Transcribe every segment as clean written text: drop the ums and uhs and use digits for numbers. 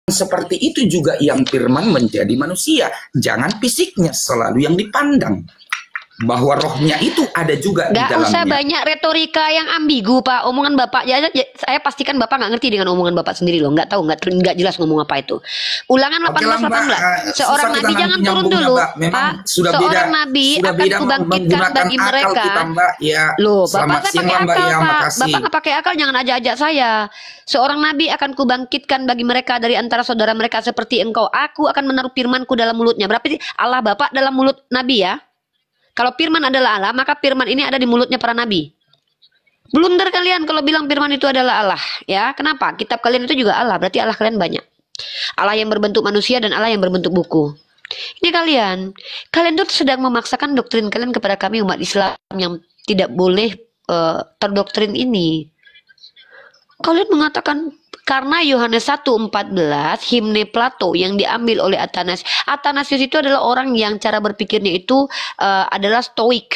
seperti itu juga yang firman menjadi manusia. Jangan fisiknya selalu yang dipandang. Bahwa rohnya itu ada juga di dalamnya. Gak usah banyak retorika yang ambigu, Pak. Omongan Bapak ya, saya pastikan Bapak nggak ngerti dengan omongan Bapak sendiri loh. Nggak tahu, nggak jelas ngomong apa itu. Ulangan 18-18. Seorang nabi jangan turun dulu, Pak. Seorang nabi akan kubangkitkan bagi mereka. Loh, Bapak saya pakai akal, Pak. Bapak nggak pakai akal, jangan ajak-ajak saya. Seorang nabi akan kubangkitkan bagi mereka dari antara saudara mereka seperti engkau. Aku akan menaruh firmanku dalam mulutnya. Berarti Allah Bapak dalam mulut nabi ya. Kalau firman adalah Allah, maka firman ini ada di mulutnya para nabi. Blunder kalian kalau bilang firman itu adalah Allah. Ya, kenapa? Kitab kalian itu juga Allah, berarti Allah kalian banyak. Allah yang berbentuk manusia dan Allah yang berbentuk buku. Ini kalian tuh sedang memaksakan doktrin kalian kepada kami umat Islam yang tidak boleh terdoktrin ini. Kalian mengatakan karena Yohanes 1:14 himne Plato yang diambil oleh Athanasius itu adalah orang yang cara berpikirnya itu adalah stoik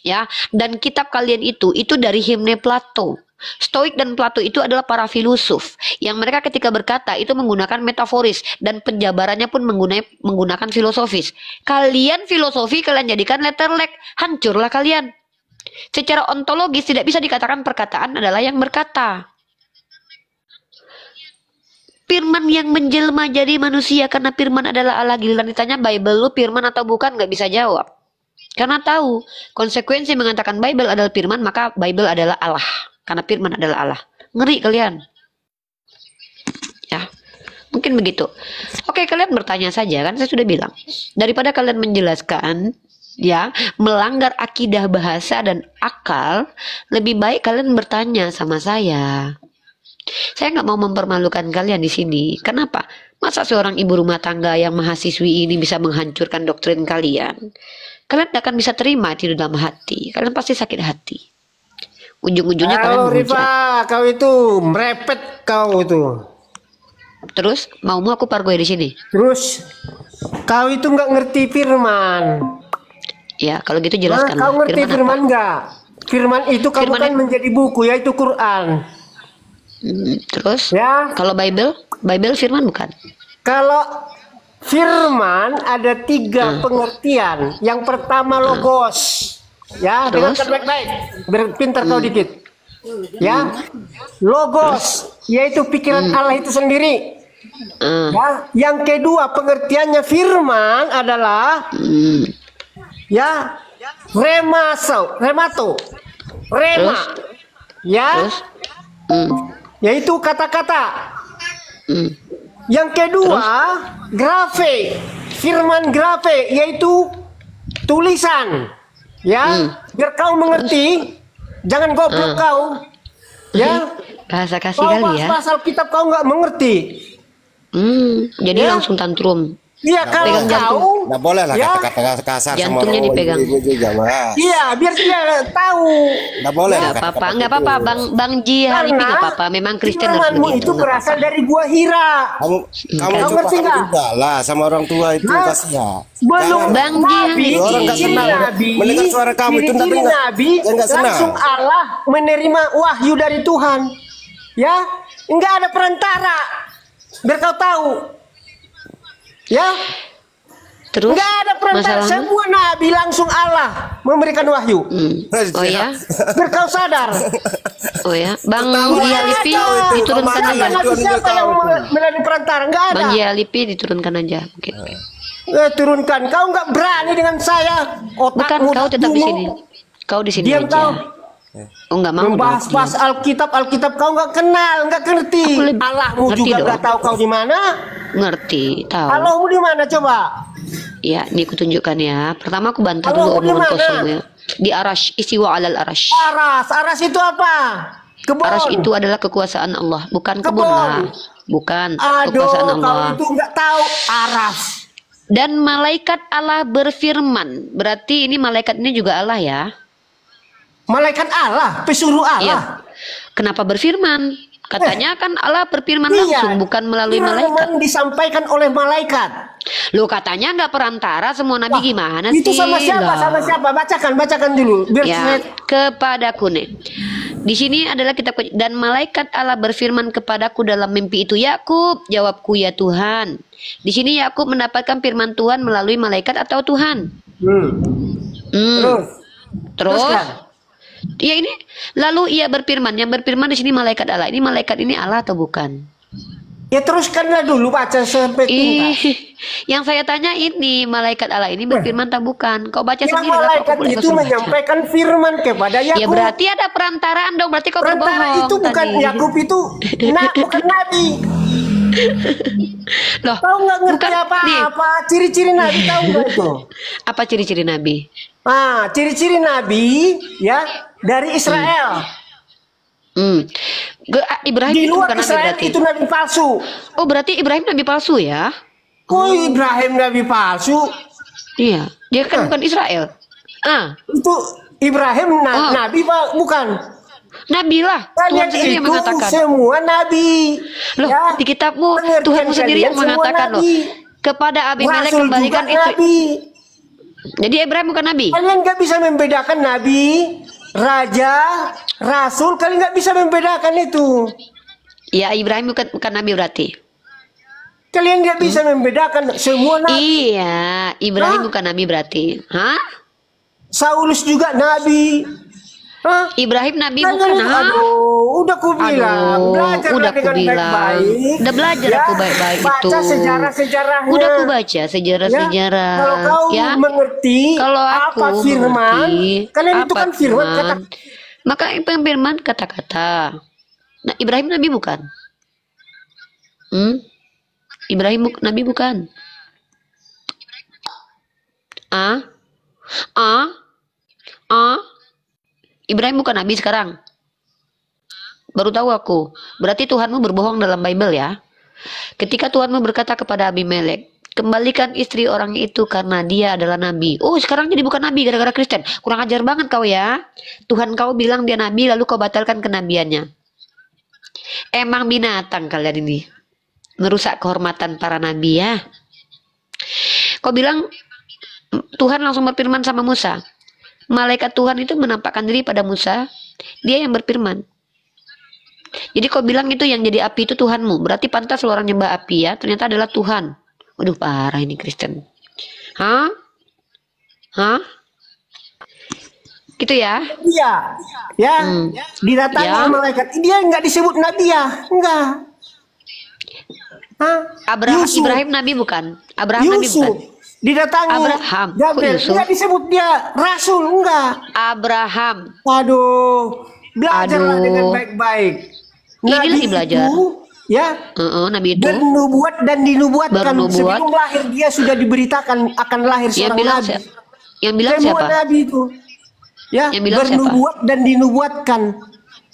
ya, dan kitab kalian itu dari himne Plato. Stoik dan Plato itu adalah para filosof yang mereka ketika berkata itu menggunakan metaforis dan penjabarannya pun menggunakan filosofis. Kalian filosofi kalian jadikan letterlek, hancurlah kalian. Secara ontologis tidak bisa dikatakan perkataan adalah yang berkata. Firman yang menjelma jadi manusia karena firman adalah Allah. Giliran ditanya Bible lu firman atau bukan nggak bisa jawab. Karena tahu konsekuensi mengatakan Bible adalah firman, maka Bible adalah Allah. Karena firman adalah Allah. Ngeri kalian. Ya, mungkin begitu. Oke, kalian bertanya saja kan saya sudah bilang. Daripada kalian menjelaskan ya, melanggar akidah bahasa dan akal, lebih baik kalian bertanya sama saya. Saya nggak mau mempermalukan kalian di sini. Kenapa? Masa seorang ibu rumah tangga yang mahasiswi ini bisa menghancurkan doktrin kalian? Kalian tidak akan bisa terima itu dalam hati. Kalian pasti sakit hati. Ujung-ujungnya kalian menghujat. Rifa, kau itu merepet kau itu. Terus maumu aku pargoy di sini. Terus kau itu nggak ngerti firman. Ya kalau gitu jelaskan. Kau ngerti firman nggak? Firman itu kamu kan menjadi buku, yaitu Quran. Terus ya, kalau Bible firman bukan? Kalau firman ada 3 pengertian. Yang pertama logos, ya, dengarkan baik-baik, berpintar kau dikit, ya. Logos yaitu pikiran Allah itu sendiri. Ya. Yang kedua pengertiannya firman adalah ya remato, ya. Yaitu kata-kata. Yang kedua, grafe, firman grafe, yaitu tulisan. Ya, biar kau mengerti, jangan goblok kau. Ya, bahasa kasih kali ya. Pasal kitab kau nggak mengerti. Jadi ya, langsung tantrum. Iya, kalau kau nggak boleh lah ya, kata-kata kasar sama jantungnya dipegang. Iya, biar dia tahu. Nggak boleh. Nggak apa-apa, Bang Ji Halipi nggak apa-apa. Memang Kristen harus begitu. Itu berasal dari buah hira. Kamu ngerti nggak lah sama orang tua itu kasihan. Belum Bang Ji, orang nggak senang mendengar suara kamu itu Nabi langsung Allah menerima wahyu dari Tuhan. Ya, nggak ada perantara. Biar kau tahu. Ya, terus nggak ada perantara, semua nabi langsung Allah memberikan wahyu. Oh ya, biar kau sadar. Oh ya, Bang Halipi diturunkan aja. Siapa yang melalui perantara? Nggak ada. Bang Halipi diturunkan aja, mungkin. Turunkan, kau nggak berani dengan saya. Bukan, kau tetap di sini. Kau di sini aja. Kau. Oh nggak mau membahas Alkitab kau nggak kenal, nggak ngerti. Allahmu juga nggak tahu kau di mana. Ngerti, tahu. Allahmu di mana coba? Ya, ini aku tunjukkan ya. Pertama aku bantah dulu omongan kosong ya. Di arash, istiwa alal arash. Aras itu apa? Kebun. Arash itu adalah kekuasaan Allah, bukan kebun lah. Bukan kekuasaan Allah. Kau itu nggak tahu aras. Dan malaikat Allah berfirman. Berarti ini malaikat ini juga Allah ya. Malaikat Allah, pesuruh Allah. Ya. Kenapa berfirman? Katanya kan Allah berfirman langsung, bukan melalui malaikat. Disampaikan oleh malaikat. Loh katanya nggak perantara, semua nabi gimana itu sih? Itu sama siapa? Sama siapa? Bacakan dulu. Biar ya, kepadaku nih. Di sini adalah kitab dan malaikat Allah berfirman kepadaku dalam mimpi itu, Yakub, jawabku ya Tuhan. Di sini Yakub mendapatkan firman Tuhan melalui malaikat atau Tuhan. Terus ya ini lalu ia berfirman, yang berfirman di sini malaikat Allah. Ini malaikat ini Allah atau bukan? Ya teruskanlah dulu baca sampai tuntas. Yang saya tanya ini malaikat Allah ini berfirman atau bukan? Kau baca sendiri lah. Malaikat itu menyampaikan firman kepada Yakub. Ya berarti ada perantaraan dong. Berarti kau berbohong. Perantara itu bukan Yakub itu, bukan nabi. Loh, tahu nggak ngerti apa ciri-ciri nabi, tahu nggak itu? Apa ciri-ciri nabi? Ciri-ciri nabi ya dari Israel. Ibrahim di itu luar bukan Israel nabi berarti. Itu nabi palsu. Oh berarti Ibrahim nabi palsu ya? Oh Ibrahim nabi palsu. Iya, dia kan bukan Israel. Itu Ibrahim nabi pak, bukan? Nabi lah. Tuhan sendiri yang mengatakan. Semua nabi. Loh, ya, di kitabmu Tuhanmu sendiri yang mengatakan loh. Kepada Abimelek kembalikan itu. Nabi. Jadi Ibrahim bukan nabi. Kalian nggak bisa membedakan nabi, raja, rasul. Kalian nggak bisa membedakan itu. Ya Ibrahim bukan nabi berarti. Kalian nggak bisa membedakan semua nabi. Iya, Ibrahim bukan nabi berarti. Saulus juga nabi. Ibrahim nabi bukan? Aduh, udah ku bilang, belajar udah dengan baik-baik. Udah belajar aku baik-baik itu. Baca sejarah-sejarahnya. Udah aku baca sejarah-sejarah. Kalau kau mengerti kalau aku apa firman, kalian itu kan firman kata. Maka firman kata-kata. Nah, Ibrahim nabi bukan? Ibrahim nabi bukan? Ibrahim bukan nabi sekarang. Baru tahu aku. Berarti Tuhanmu berbohong dalam Bible ya. Ketika Tuhanmu berkata kepada Abimelek, kembalikan istri orang itu karena dia adalah nabi. Oh sekarang jadi bukan nabi gara-gara Kristen. Kurang ajar banget kau ya. Tuhan kau bilang dia nabi lalu kau batalkan kenabiannya. Emang binatang kalian ini. Merusak kehormatan para nabi ya. Kau bilang Tuhan langsung berfirman sama Musa. Malaikat Tuhan itu menampakkan diri pada Musa. Dia yang berfirman. Jadi kau bilang itu yang jadi api itu Tuhanmu. Berarti pantas orang nyembah api ya. Ternyata adalah Tuhan. Waduh parah ini Kristen. Gitu ya? Iya. Ya. Didatangi malaikat. Dia nggak disebut nabi ya. Enggak. Ibrahim nabi bukan? Abraham nabi bukan? Didatangi Abraham. Nggak disebut dia rasul, enggak. Abraham. Waduh, belajarlah dengan baik-baik. Ini lagi belajar. Ya. Nabi itu bernubuat dan dinubuatkan sebelum lahir dia sudah diberitakan akan lahir seorang nabi. Yang bilang semua siapa? Nabi itu. Ya, yang bilang bernubuat siapa? Dan dinubuatkan.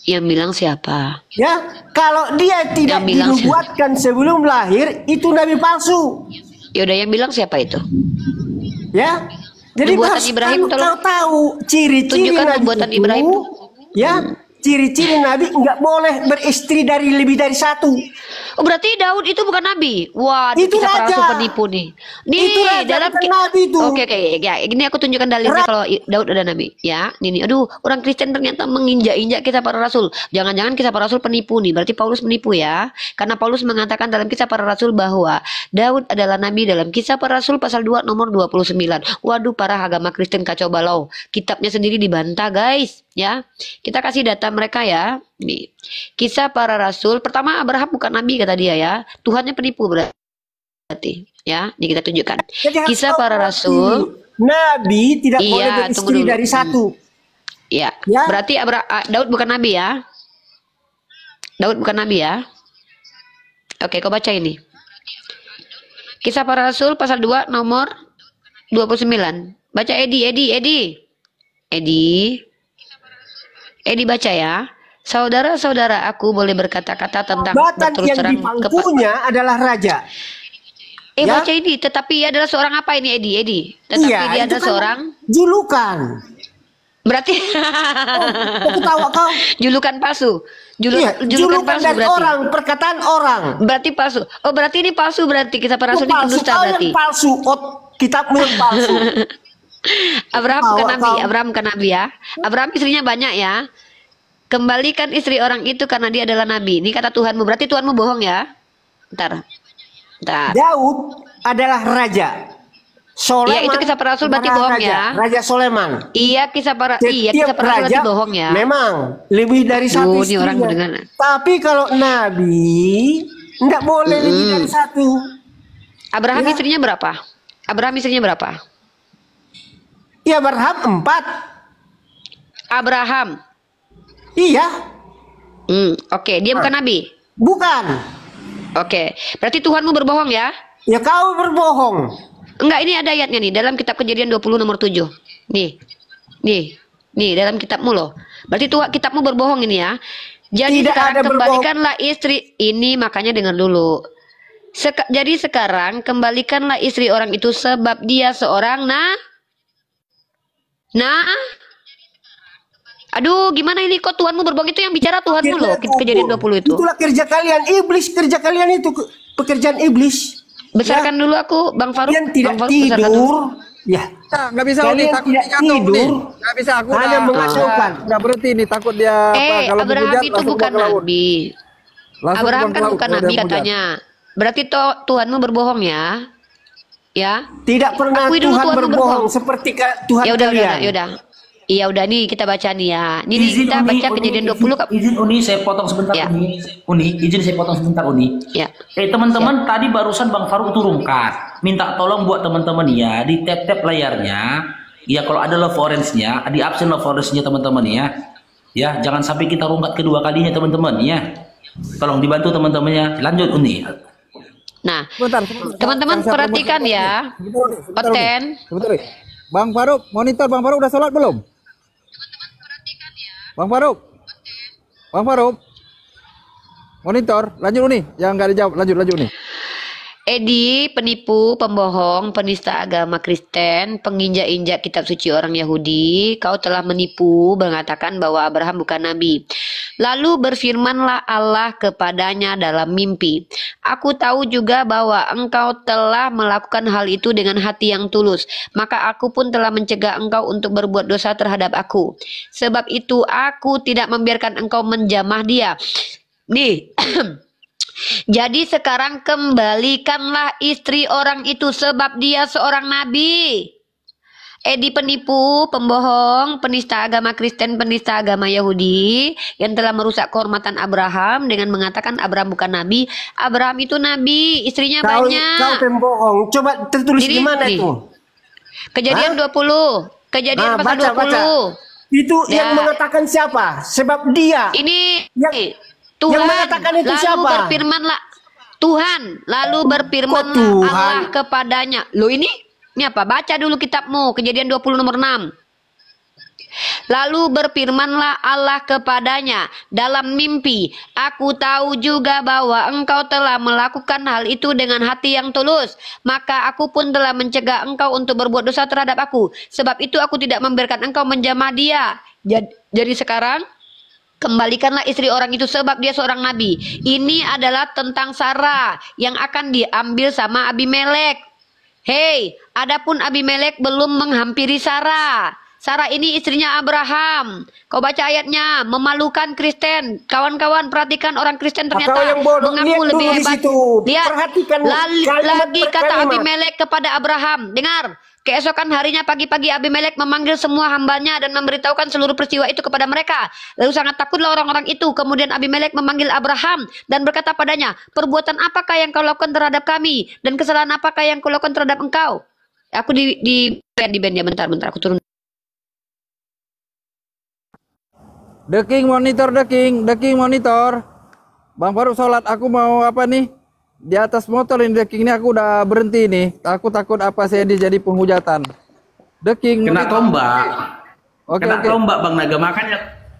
Yang bilang siapa? Ya, kalau dia tidak dinubuatkan sebelum lahir itu nabi palsu. Yaudah yang bilang siapa itu? Ya. Jadi nubuatan Ibrahim kau tahu ciri-ciri nabi nubuatan itu, Ibrahim. Ya. Ciri-ciri nabi nggak boleh beristri dari lebih dari satu. Oh berarti Daud itu bukan nabi. Wah, itu kita rasul penipu nih. Nih itu dalam nabi itu. Oke, ya, ini aku tunjukkan dalilnya kalau Daud ada nabi. Ya, ini. Aduh, orang Kristen ternyata menginjak-injak kita para rasul. Jangan-jangan kita para rasul penipu nih. Berarti Paulus menipu ya. Karena Paulus mengatakan dalam kisah para rasul bahwa Daud adalah nabi dalam kisah para rasul pasal 2 nomor 29. Waduh, para agama Kristen kacau balau. Kitabnya sendiri dibantah, guys. Ya. Kita kasih data mereka ya. Nih. Kisah para rasul. Pertama Abraham bukan nabi kata dia ya. Tuhannya penipu berarti. Ya, ini kita tunjukkan. Kisah para rasul. Nabi tidak boleh beristri dari satu. Ya. Berarti Daud bukan nabi ya. Daud bukan nabi ya. Oke, kau baca ini. Kisah para rasul pasal 2 nomor 29. Baca Edi baca ya. Saudara-saudara, aku boleh berkata-kata tentang berterus terang kepada adalah raja. Baca ini, tetapi ia adalah seorang apa ini Edi? Tetapi dia adalah seorang julukan. Berarti tahu kau? Julukan palsu. Julukan palsu dari berarti. Orang, perkataan orang. Berarti palsu. Oh, berarti ini palsu berarti. Kita para rasul ini pendusta berarti. Palsu. Kitabmu yang palsu. Abraham bukan nabi ya. Abraham istrinya banyak ya. Kembalikan istri orang itu karena dia adalah nabi. Ini kata Tuhanmu. Berarti Tuhanmu bohong ya? Bentar. Daud adalah raja. Soleman. Iya, itu kisah para rasul berarti bohong raja, ya. Raja Soleman. Iya, kisah para rasul berarti bohong ya. Memang lebih dari satu ini orang istrinya. Tapi kalau nabi enggak boleh lebih dari satu. Abraham istrinya berapa? Abraham istrinya berapa? Iya, Abraham 4. Abraham. Iya. Oke, dia bukan nabi. Bukan. Oke, berarti Tuhanmu berbohong ya? Ya kau berbohong. Enggak, ini ada ayatnya nih dalam kitab Kejadian 20 nomor 7. Nih dalam kitabmu loh. Berarti kitabmu berbohong ini ya. Jadi Tidak sekarang ada kembalikanlah istri ini, makanya dengar dulu. Jadi sekarang kembalikanlah istri orang itu sebab dia seorang Aduh, gimana ini kok Tuhanmu berbohong? Itu yang bicara Tuhanmu loh, Kejadian 20 itu. Itulah kerja kalian, iblis. Kerja kalian itu pekerjaan iblis. Besarkan dulu aku, Bang Faruk. Kalian tidak Bang Faruk, tidur. Ya, nggak bisa kalian takut tidak tidur. Nggak bisa, aku hanya mengacaukan. Udah berhenti nih, takut dia kalau Abraham dihujat, itu langsung bukan ke laut. nabi. Abraham kan bukan nabi katanya. Berarti Tuhanmu berbohong ya? Ya. Tidak pernah Akui dulu Tuhan berbohong seperti Tuhan kalian. Iya udah nih kita baca nih ya. Ini kita baca Kejadian 20. Izin Uni saya potong sebentar ya. Uni, izin saya potong sebentar Uni. Ya. Teman-teman tadi barusan Bang Faruk turunkan. Minta tolong buat teman-teman ya di tap-tap layarnya. Ya kalau ada love orange-nya, di absen love orange-nya teman-teman ya. Ya, jangan sampai kita rungkat kedua kalinya teman-teman ya. Tolong dibantu teman-temannya. Lanjut Uni. Nah, teman-teman perhatikan ya. Oten. Sebentar. Bang Faruk, monitor Bang Faruk udah sholat belum? Bang Faruk, monitor, lanjut nih, yang nggak dijawab, lanjut nih. Edi, penipu, pembohong, penista agama Kristen, penginjak-injak kitab suci orang Yahudi, kau telah menipu, mengatakan bahwa Abraham bukan nabi. Lalu berfirmanlah Allah kepadanya dalam mimpi, aku tahu juga bahwa engkau telah melakukan hal itu dengan hati yang tulus, maka aku pun telah mencegah engkau untuk berbuat dosa terhadap aku. Sebab itu aku tidak membiarkan engkau menjamah dia. Nih, jadi sekarang kembalikanlah istri orang itu sebab dia seorang nabi. Edi penipu, pembohong, penista agama Kristen, penista agama Yahudi yang telah merusak kehormatan Abraham dengan mengatakan Abraham bukan nabi. Abraham itu nabi, istrinya banyak. Kau pembohong. Coba tertulis di mana itu? Kejadian 20. Kejadian pasal 20. Baca. Itu yang mengatakan siapa? Sebab dia. Ini Tuhan yang mengatakan itu lalu siapa? Berfirmanlah Tuhan, lalu berfirmanlah Allah kepadanya. Loh ini apa? Baca dulu kitabmu, Kejadian 20 nomor 6. Lalu berfirmanlah Allah kepadanya dalam mimpi, aku tahu juga bahwa engkau telah melakukan hal itu dengan hati yang tulus, maka aku pun telah mencegah engkau untuk berbuat dosa terhadap aku. Sebab itu aku tidak membiarkan engkau menjamah dia. Jadi sekarang kembalikanlah istri orang itu sebab dia seorang nabi. Ini adalah tentang Sarah yang akan diambil sama Abimelek. Hei, adapun Abimelek belum menghampiri Sarah. Sarah ini istrinya Abraham. Kau baca ayatnya, memalukan Kristen. Kawan-kawan perhatikan orang Kristen ternyata mengaku lebih hebat. Lihat, lagi kata Abimelek kepada Abraham. Dengar. Keesokan harinya pagi-pagi Abimelek memanggil semua hambanya dan memberitahukan seluruh peristiwa itu kepada mereka. Lalu sangat takutlah orang-orang itu. Kemudian Abimelek memanggil Abraham dan berkata padanya, perbuatan apakah yang kau lakukan terhadap kami? Dan kesalahan apakah yang kau lakukan terhadap engkau? Aku di band ya, bentar aku turun. The King monitor. Bang Faruk sholat, aku mau apa nih? Di atas motor ini The King ini aku udah berhenti nih. Aku takut apa saya jadi penghujatan. The King kena tombak. Kena tombak Bang Naga.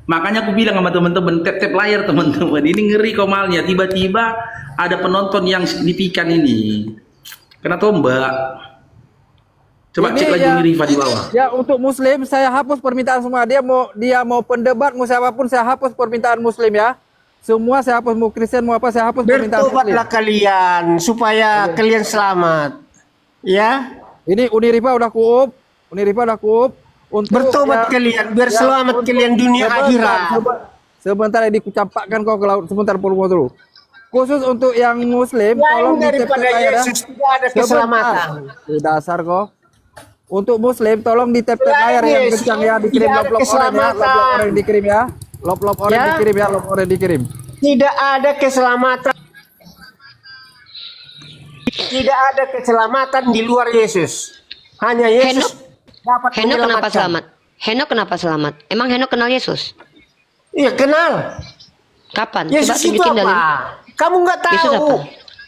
Makanya aku bilang sama teman-teman, tap layar teman-teman. Ini ngeri komalnya. Tiba-tiba ada penonton yang signifikan ini. Kena tombak. Coba ini cek lagi Riva di bawah. Ya untuk Muslim saya hapus permintaan semua. Dia mau pendebat, mau siapapun saya hapus permintaan Muslim ya. Semua saya hapus, mau Kristen mau apa saya hapus permintaan Muslim. Bertobatlah kalian supaya kalian selamat. Ya. Ini Uniriva udah kuup. Untuk bertobat kalian biar selamat kalian dunia akhirat. sebentar dikucapkan kau ke laut, sebentar puluh dulu. Khusus untuk yang Muslim, tolong daripada Yesus tidak ada keselamatan. Dasar kau. Untuk Muslim, tolong di tap layar yang kencang ya, dikirim lop-lop orang dikirim ya, lop-lop orang dikirim ya, lop orang dikirim. Tidak ada keselamatan. Tidak ada keselamatan di luar Yesus. Hanya Yesus dapat menyelamatkan. Henok kenapa selamat? Henok kenapa selamat? Emang Henok kenal Yesus? Iya kenal. Kapan? Yesus Coba itu tunjukin apa? dalil. Kamu nggak tahu? Yesus apa?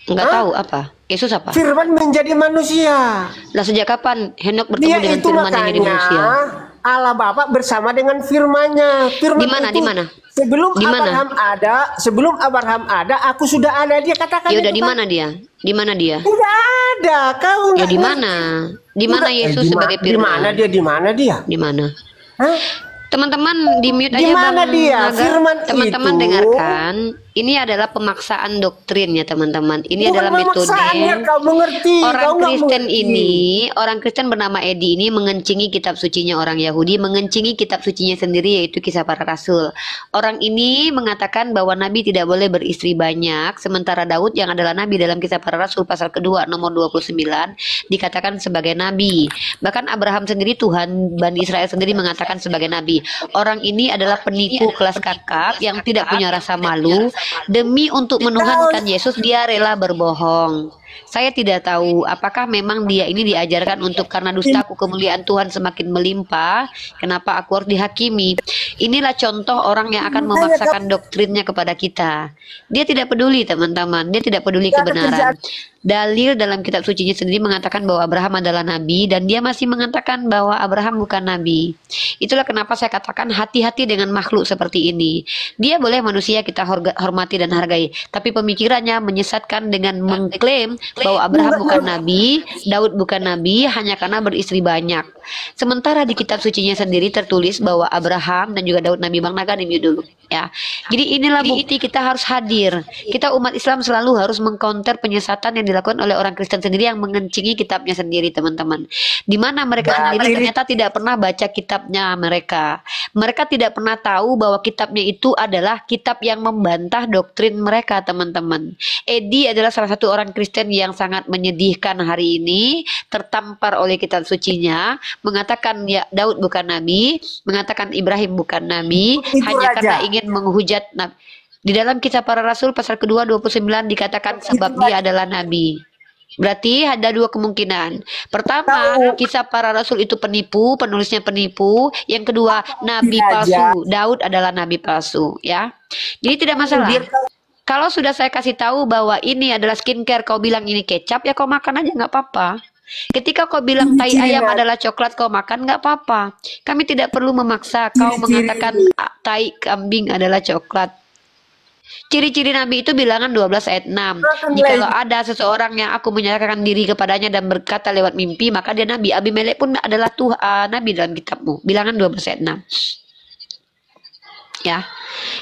Nggak tahu apa? Yesus apa? Firman menjadi manusia. Lah sejak kapan Henok bertemu Dia dengan itu Firman yang jadi manusia? Allah Bapa bersama dengan firman-Nya. Firman Di mana? itu, Di mana? Sebelum Abraham ada, aku sudah ada. Dia katakan. Ya udah itu, di mana dia? Di mana dia? Tidak ada. Kau Ya di mana? Di mana Yesus sebagai Di mana firman? dia? Di mana dia? Di mana? Hah? Teman-teman di mute aja Di mana Bang dia? Naga. Firman Teman-teman itu. dengarkan. Ini adalah pemaksaan doktrin ya teman-teman. Ini Bukan adalah metode. pemaksaannya, kau mengerti. Orang Kau nggak Kristen mengerti. orang Kristen bernama Edi ini mengencingi kitab sucinya orang Yahudi, mengencingi kitab sucinya sendiri yaitu Kisah Para Rasul. Orang ini mengatakan bahwa Nabi tidak boleh beristri banyak, sementara Daud yang adalah Nabi dalam Kisah Para Rasul pasal kedua nomor 29 dikatakan sebagai Nabi. Bahkan Abraham sendiri, Tuhan Bani Israel sendiri mengatakan sebagai Nabi. Orang ini adalah penipu kelas kakap yang tidak punya rasa malu. Demi untuk menuhankan Yesus dia rela berbohong. Saya tidak tahu apakah memang dia ini diajarkan untuk karena dustaku kemuliaan Tuhan semakin melimpah, kenapa aku harus dihakimi. Inilah contoh orang yang akan memaksakan doktrinnya kepada kita. Dia tidak peduli teman-teman, dia tidak peduli kebenaran. Dalil dalam kitab sucinya sendiri mengatakan bahwa Abraham adalah nabi dan dia masih mengatakan bahwa Abraham bukan nabi. Itulah kenapa saya katakan hati-hati dengan makhluk seperti ini. Dia boleh manusia kita hormati dan hargai, tapi pemikirannya menyesatkan dengan mengklaim bahwa Abraham bukan nabi, Daud bukan nabi hanya karena beristri banyak. Sementara di kitab sucinya sendiri tertulis bahwa Abraham dan juga Daud nabi. Bang Naga di mute dulu ya. Jadi inilah bukti kita harus hadir. Kita umat Islam selalu harus mengcounter penyesatan yang dilakukan oleh orang Kristen sendiri yang mengencingi kitabnya sendiri teman-teman. Di mana mereka sendiri ternyata tidak pernah baca kitabnya mereka. Mereka tidak pernah tahu bahwa kitabnya itu adalah kitab yang membantah doktrin mereka teman-teman. Edi adalah salah satu orang Kristen yang sangat menyedihkan hari ini, tertampar oleh kitab sucinya, mengatakan ya Daud bukan nabi, mengatakan Ibrahim bukan nabi, hanya karena ingin menghujat nabi. Di dalam Kisah Para Rasul pasal kedua 29 dikatakan sebab dia adalah nabi. Berarti ada dua kemungkinan. Pertama, Kisah Para Rasul itu penipu, penulisnya penipu. Yang kedua, nabi palsu. Daud adalah nabi palsu, ya. Jadi tidak masalah. Kalau sudah saya kasih tahu bahwa ini adalah skincare, kau bilang ini kecap, ya kau makan aja nggak apa-apa. Ketika kau bilang tai ayam adalah coklat, kau makan nggak apa-apa. Kami tidak perlu memaksa kau mengatakan tai kambing adalah coklat. Ciri-ciri Nabi itu bilangan 12 ayat 6. Jikalau ada seseorang yang aku menyerahkan diri kepadanya dan berkata lewat mimpi, maka dia Nabi. Abimelek pun adalah Nabi dalam kitabmu. Bilangan 12 ayat 6. Ya,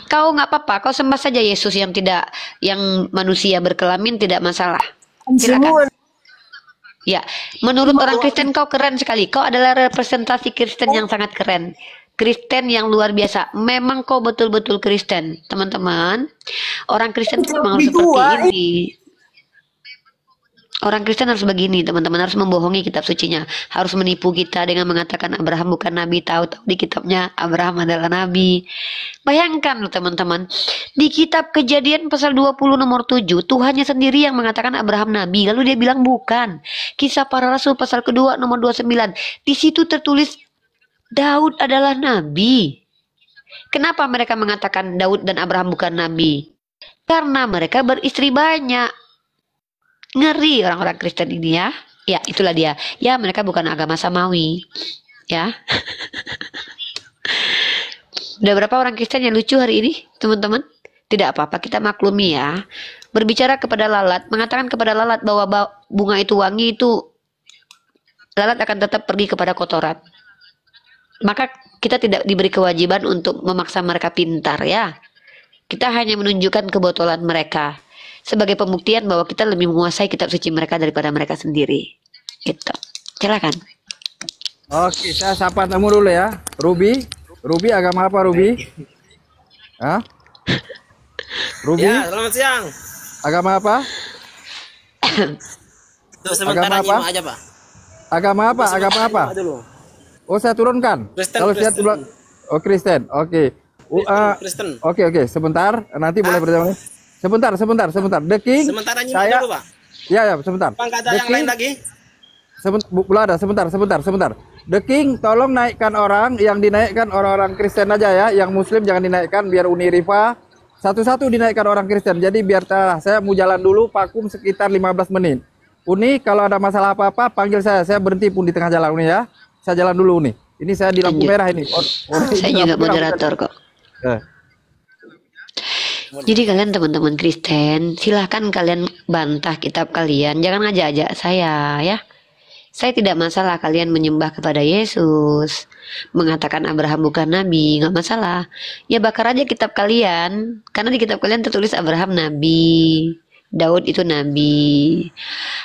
kau nggak apa-apa. Kau sembah saja Yesus yang manusia berkelamin, tidak masalah. Silakan. Ya, menurut orang Kristen kau keren sekali. Kau adalah representasi Kristen yang sangat keren. Kristen yang luar biasa. Memang kau betul-betul Kristen, teman-teman. Orang Kristen memang harus seperti ini. Orang Kristen harus begini, teman-teman. Harus membohongi kitab sucinya. Harus menipu kita dengan mengatakan Abraham bukan nabi. Tahu-tahu di kitabnya Abraham adalah nabi. Bayangkan loh teman-teman. Di kitab Kejadian pasal 20 nomor 7, Tuhannya sendiri yang mengatakan Abraham nabi. Lalu dia bilang bukan. Kisah Para Rasul pasal kedua nomor 29. Di situ tertulis Daud adalah nabi. Kenapa mereka mengatakan Daud dan Abraham bukan nabi? Karena mereka beristri banyak. Ngeri orang-orang Kristen ini ya. Ya, itulah dia. Ya, mereka bukan agama samawi. Ya. Udah berapa orang Kristen yang lucu hari ini, teman-teman? Tidak apa-apa, kita maklumi ya. Berbicara kepada lalat, mengatakan kepada lalat bahwa bunga itu wangi, itu lalat akan tetap pergi kepada kotoran. Maka kita tidak diberi kewajiban untuk memaksa mereka pintar ya. Kita hanya menunjukkan kebotolan mereka sebagai pembuktian bahwa kita lebih menguasai kitab suci mereka daripada mereka sendiri. Gitu. Silakan. Oke, saya sapa tamu dulu ya. Ruby agama apa Ruby? Hah? Ruby? Ya, selamat siang. Agama apa? Tuh, sementara Agama apa? nyimak aja, Pak. Agama apa? Agama apa? Nyimak dulu. Oh, saya turunkan. Kristen, Kalau saya Kristen. turun. Oh, Kristen. Oke. Kristen. Oke. Sebentar. Nanti boleh berjamaah. Sebentar. The King. Sementara nyimak Saya. dulu, Pak. Ya, sebentar. Pak, nggak ada The yang King. lain lagi? Belum ada. Sebentar. The King, tolong naikkan orang. Yang dinaikkan orang-orang Kristen aja ya. Yang Muslim jangan dinaikkan. Biar Uni Rifa satu-satu dinaikkan orang Kristen. Jadi biar saya mau jalan dulu. Vakum sekitar 15 menit. Uni, kalau ada masalah apa-apa panggil saya. Saya berhenti pun di tengah jalan Uni ya. Saya jalan dulu Uni. Ini saya di lampu merah ini. Saya juga moderator kok. Jadi kalian teman-teman Kristen, silahkan kalian bantah kitab kalian, jangan ngajak-ajak saya ya. Saya tidak masalah kalian menyembah kepada Yesus, mengatakan Abraham bukan nabi, nggak masalah. Ya bakar aja kitab kalian, karena di kitab kalian tertulis Abraham nabi, Daud itu nabi.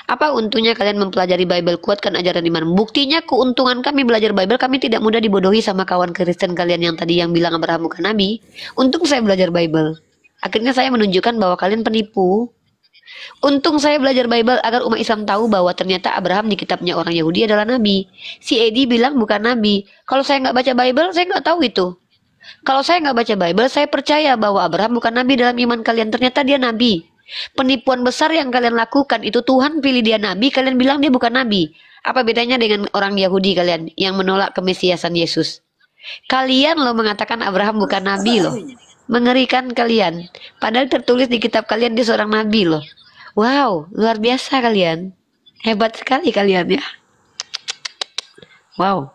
Apa untungnya kalian mempelajari Bible, kuatkan ajaran iman? Buktinya keuntungan kami belajar Bible, kami tidak mudah dibodohi sama kawan Kristen kalian yang tadi yang bilang Abraham bukan nabi. Untung saya belajar Bible. Akhirnya saya menunjukkan bahwa kalian penipu. Untung saya belajar Bible agar umat Islam tahu bahwa ternyata Abraham di kitabnya orang Yahudi adalah nabi. Si Edi bilang bukan nabi. Kalau saya nggak baca Bible, saya nggak tahu itu. Kalau saya nggak baca Bible, saya percaya bahwa Abraham bukan nabi dalam iman kalian. Ternyata dia nabi. Penipuan besar yang kalian lakukan itu Tuhan pilih dia nabi, kalian bilang dia bukan nabi. Apa bedanya dengan orang Yahudi kalian yang menolak kemesiasan Yesus? Kalian loh mengatakan Abraham bukan nabi loh. Mengerikan kalian. Padahal tertulis di kitab kalian dia seorang nabi loh. Wow, luar biasa kalian. Hebat sekali kalian ya. Wow.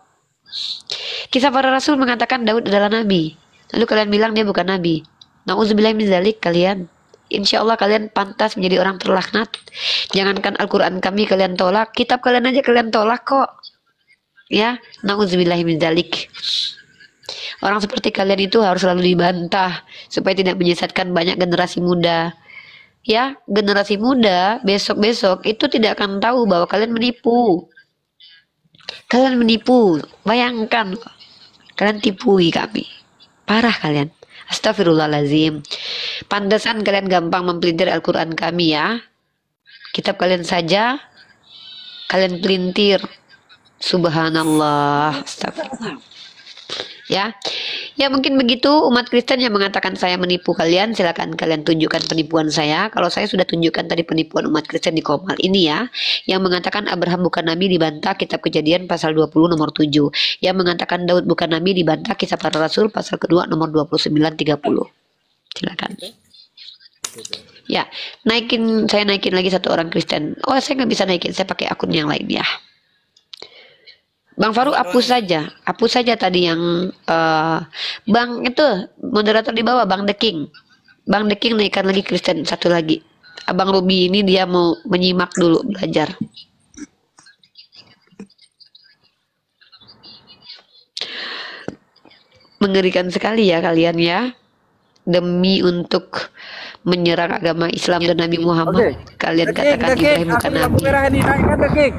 Kisah para rasul mengatakan Daud adalah nabi. Lalu kalian bilang dia bukan nabi. Nauzubillah min dzalik kalian. Insya Allah kalian pantas menjadi orang terlaknat. Jangankan Al-Quran kami kalian tolak, kitab kalian aja kalian tolak kok. Ya, nauzubillah min dzalik. Orang seperti kalian itu harus selalu dibantah supaya tidak menyesatkan banyak generasi muda. Ya, generasi muda besok-besok itu tidak akan tahu bahwa kalian menipu. Kalian menipu, bayangkan. Kalian tipui kami. Parah kalian. Astagfirullahaladzim. Pantesan kalian gampang mempelintir Al-Quran kami ya. Kitab kalian saja kalian pelintir. Subhanallah. Astagfirullah. Ya mungkin begitu umat Kristen yang mengatakan saya menipu kalian, silakan kalian tunjukkan penipuan saya. Kalau saya sudah tunjukkan tadi penipuan umat Kristen di Komal ini ya, yang mengatakan Abraham bukan nabi dibantah kitab Kejadian pasal 20 nomor 7, yang mengatakan Daud bukan nabi dibantah Kisah Para Rasul pasal kedua nomor 29-30. Silakan. Ya, saya naikin lagi satu orang Kristen. Oh, saya nggak bisa naikin, saya pakai akun yang lain ya. Bang Faruk hapus saja tadi yang Bang itu moderator di bawah, Bang The King. Bang The King naikkan lagi Kristen satu lagi. Abang Ruby ini dia mau menyimak dulu belajar. Mengerikan sekali ya kalian ya. Demi untuk menyerang agama Islam dan Nabi Muhammad, kalian katakan Ibrahim bukan nabi. Naikkan The King.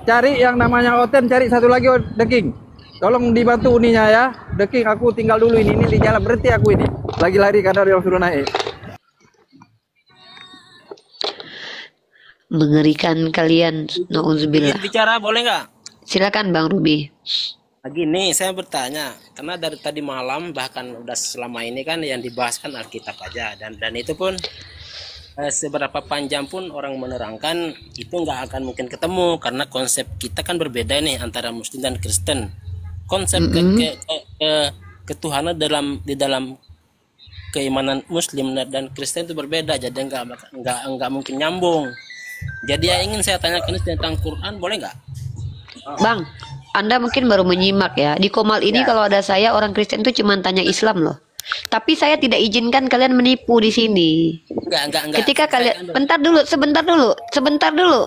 Cari yang namanya Oten, cari satu lagi The King. Tolong dibantu uninya ya. The King, aku tinggal dulu ini di jalan, berhenti aku ini. Lagi lari karena dia suruh naik. Mengerikan kalian. Nauzubillah. Bicara boleh nggak? Silakan Bang Ruby. Gini, saya bertanya, karena dari tadi malam bahkan udah selama ini kan yang dibahas kan Alkitab aja, dan itu pun seberapa panjang pun orang menerangkan itu nggak akan mungkin ketemu karena konsep kita kan berbeda nih antara Muslim dan Kristen. Konsep ketuhanan di dalam keimanan Muslim dan Kristen itu berbeda, jadi nggak mungkin nyambung. Jadi yang ingin saya tanyakan tentang Quran, boleh nggak? Bang, Anda mungkin baru menyimak ya. Di Komal ini kalau ada saya orang Kristen itu cuma tanya Islam loh. Tapi saya tidak izinkan kalian menipu di sini. Enggak. Ketika kalian, sebentar dulu.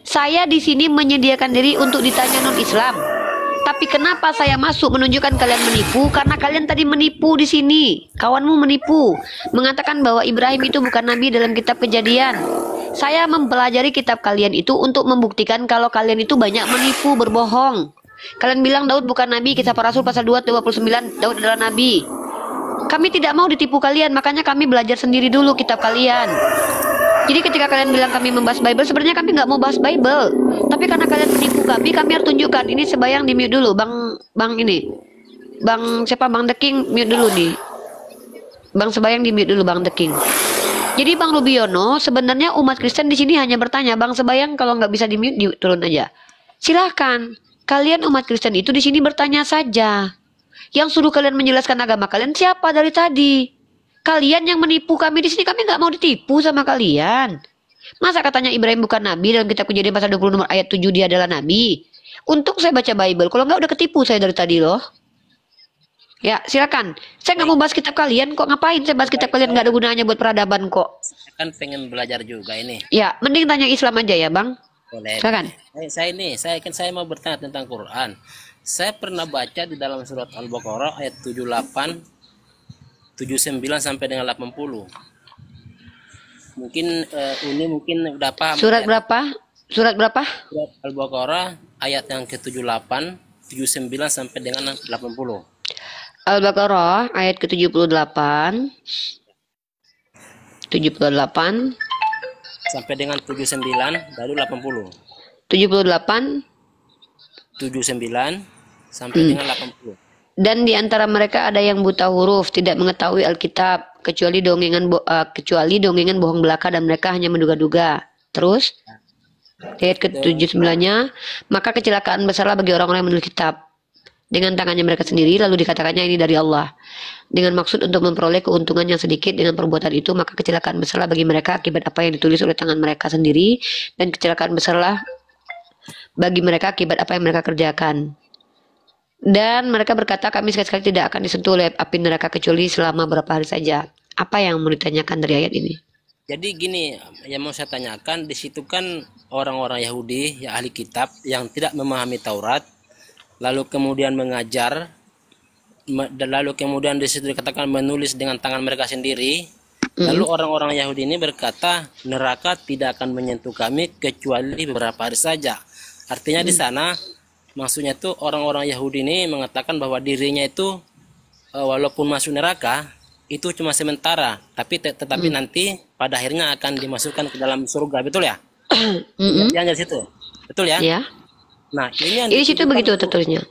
Saya di sini menyediakan diri untuk ditanya non Islam. Tapi kenapa saya masuk menunjukkan kalian menipu? Karena kalian tadi menipu di sini. Kawanmu menipu, mengatakan bahwa Ibrahim itu bukan nabi dalam kitab Kejadian. Saya mempelajari kitab kalian itu untuk membuktikan kalau kalian itu banyak menipu, berbohong. Kalian bilang Daud bukan nabi, Kisah Para Rasul pasal 2 29, Daud adalah nabi. Kami tidak mau ditipu kalian, makanya kami belajar sendiri dulu kitab kalian. Jadi ketika kalian bilang kami membahas Bible, sebenarnya kami nggak mau bahas Bible. Tapi karena kalian menipu kami harus tunjukkan. Ini Sebayang di mute dulu, Bang ini. Bang siapa? Bang The King mute dulu nih. Bang Sebayang di mute dulu, Bang The King. Jadi Bang Rubiono, sebenarnya umat Kristen di sini hanya bertanya, Bang Sebayang kalau nggak bisa di mute, turun aja. Silahkan. Kalian umat Kristen itu di sini bertanya saja. Yang suruh kalian menjelaskan agama kalian siapa dari tadi? Kalian yang menipu kami di sini, kami nggak mau ditipu sama kalian. Masa katanya Ibrahim bukan nabi dalam kitab Kejadian pasal 20 nomor ayat 7 dia adalah nabi? Untuk saya baca Bible, kalau nggak udah ketipu saya dari tadi loh. Ya silakan. Saya nggak mau bahas kitab kalian kok, ngapain saya bahas kitab kalian, nggak ada gunanya buat peradaban kok. Kan pengen belajar juga ini. Ya mending tanya Islam aja ya Bang. Boleh. Silakan. Saya mau bertanya tentang Quran. Saya pernah baca di dalam surat Al-Baqarah ayat 78 79 sampai dengan 80. Mungkin ini mungkin udah paham. Surat berapa? Surat berapa? Surat Al-Baqarah ayat yang ke-78, 79 sampai dengan 80. Al-Baqarah ayat ke-78 sampai dengan 79 lalu 80. 78 79 sampai dengan 80. Dan di antara mereka ada yang buta huruf, tidak mengetahui Alkitab, kecuali dongengan bohong belaka, dan mereka hanya menduga-duga. Terus ayat ke-79-nya, maka kecelakaan besarlah bagi orang-orang yang menulis kitab dengan tangannya mereka sendiri, lalu dikatakannya ini dari Allah dengan maksud untuk memperoleh keuntungan yang sedikit. Dengan perbuatan itu maka kecelakaan besarlah bagi mereka akibat apa yang ditulis oleh tangan mereka sendiri, dan kecelakaan besarlah bagi mereka akibat apa yang mereka kerjakan. Dan mereka berkata, kami sekali-sekali tidak akan disentuh oleh api neraka kecuali selama beberapa hari saja. Apa yang mau ditanyakan dari ayat ini? Jadi gini, yang mau saya tanyakan, di situ kan orang-orang Yahudi, ya ahli kitab, yang tidak memahami Taurat, lalu kemudian mengajar, lalu kemudian di situ dikatakan menulis dengan tangan mereka sendiri. Lalu orang-orang Yahudi ini berkata, neraka tidak akan menyentuh kami kecuali beberapa hari saja. Artinya di sana, maksudnya itu orang-orang Yahudi ini mengatakan bahwa dirinya itu walaupun masuk neraka itu cuma sementara, tapi tetapi nanti pada akhirnya akan dimasukkan ke dalam surga, betul ya? Yang dari situ, betul ya? Ya. Nah ini yang di situ begitu tertulisnya.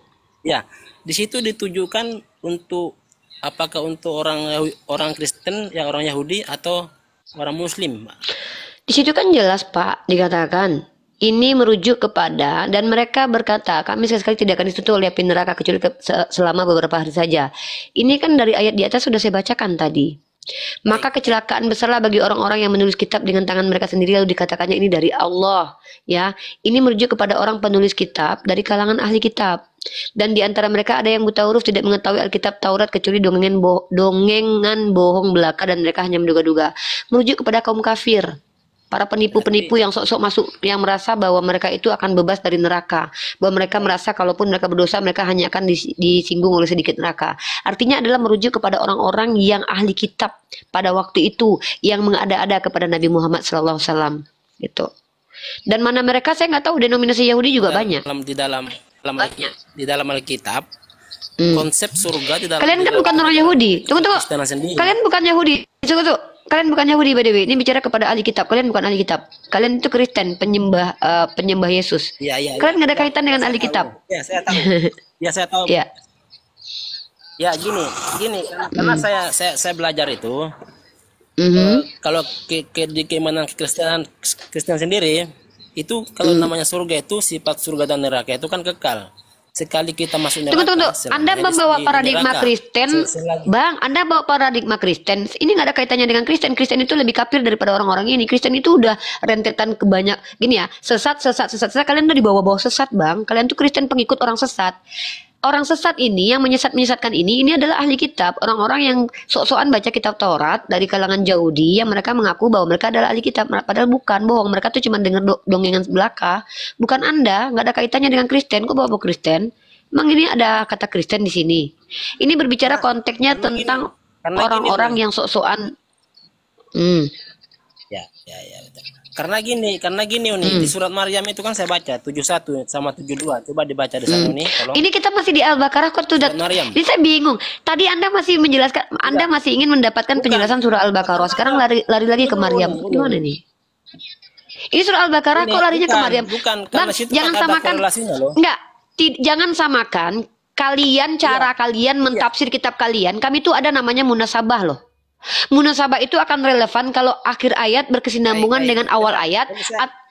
Ya, di situ ditujukan untuk apakah untuk orang Kristen, ya orang Yahudi atau orang Muslim? Di situ kan jelas Pak dikatakan. Ini merujuk kepada, dan mereka berkata, kami sekali-sekali tidak akan disentuh oleh api neraka kecuali selama beberapa hari saja. Ini kan dari ayat di atas sudah saya bacakan tadi. Maka kecelakaan besarlah bagi orang-orang yang menulis kitab dengan tangan mereka sendiri, lalu dikatakannya ini dari Allah. Ya, ini merujuk kepada orang penulis kitab dari kalangan ahli kitab. Dan di antara mereka ada yang buta huruf, tidak mengetahui Alkitab Taurat kecuali dongengan bohong belaka, dan mereka hanya menduga-duga. Merujuk kepada kaum kafir. Para penipu-penipu yang sok-sok masuk, yang merasa bahwa mereka itu akan bebas dari neraka, bahwa mereka merasa kalaupun mereka berdosa mereka hanya akan disinggung oleh sedikit neraka. Artinya adalah merujuk kepada orang-orang yang ahli kitab pada waktu itu, yang mengada-ada kepada Nabi Muhammad SAW gitu. Dan mana mereka saya nggak tahu, denominasi Yahudi juga banyak. Di dalam Alkitab konsep surga di dalam. Kalian kan bukan orang Yahudi. Tunggu. Kalian bukan Yahudi. Tunggu. Kalian bukan Yahudi by the way. Ini bicara kepada ahli kitab. Kalian bukan ahli kitab. Kalian itu Kristen, penyembah Yesus. Ya. Kalian nggak ada kaitan dengan ahli kitab. Ya, saya tahu. Saya tahu. Ya. Ya, gini. Karena saya belajar itu. Kalau di keimanan Kristen sendiri, itu kalau namanya surga itu, sifat surga dan neraka itu kan kekal. Sekali kita masuk neraka. Tunggu. Anda membawa paradigma Kristen, Bang. Anda bawa paradigma Kristen. Ini nggak ada kaitannya dengan Kristen. Kristen itu lebih kafir daripada orang-orang ini. Kristen itu udah rentetan ke banyak. Gini ya, sesat. Kalian udah dibawa-bawa sesat, Bang. Kalian tuh Kristen pengikut orang sesat. Orang sesat ini yang menyesatkan ini adalah ahli kitab, orang-orang yang sok-sokan baca kitab Taurat dari kalangan Yahudi yang mereka mengaku bahwa mereka adalah ahli kitab, padahal bukan, bohong. Mereka tuh cuma dengar dongengan belaka. Bukan Anda, nggak ada kaitannya dengan Kristen. Kok bawa Kristen? Emang ini ada kata Kristen di sini. Ini berbicara konteksnya tentang orang-orang yang sok-sokan. Ya, betul. Karena gini Uni, di surat Maryam itu kan saya baca 71 sama 72. Coba dibaca di sana Uni, tolong. Ini kita masih di Al-Baqarah kok sudah. Ini saya bingung. Tadi Anda masih menjelaskan, Anda masih ingin mendapatkan penjelasan surah Al-Baqarah. Sekarang lari lagi ke Maryam. Gimana nih? Ini surah Al-Baqarah kok larinya ke Maryam? Bang, jangan samakan. Enggak, jangan samakan kalian cara kalian mentafsir kitab kalian. Kami itu ada namanya munasabah loh. Munasabah itu akan relevan kalau akhir ayat berkesinambungan dengan awal ayat.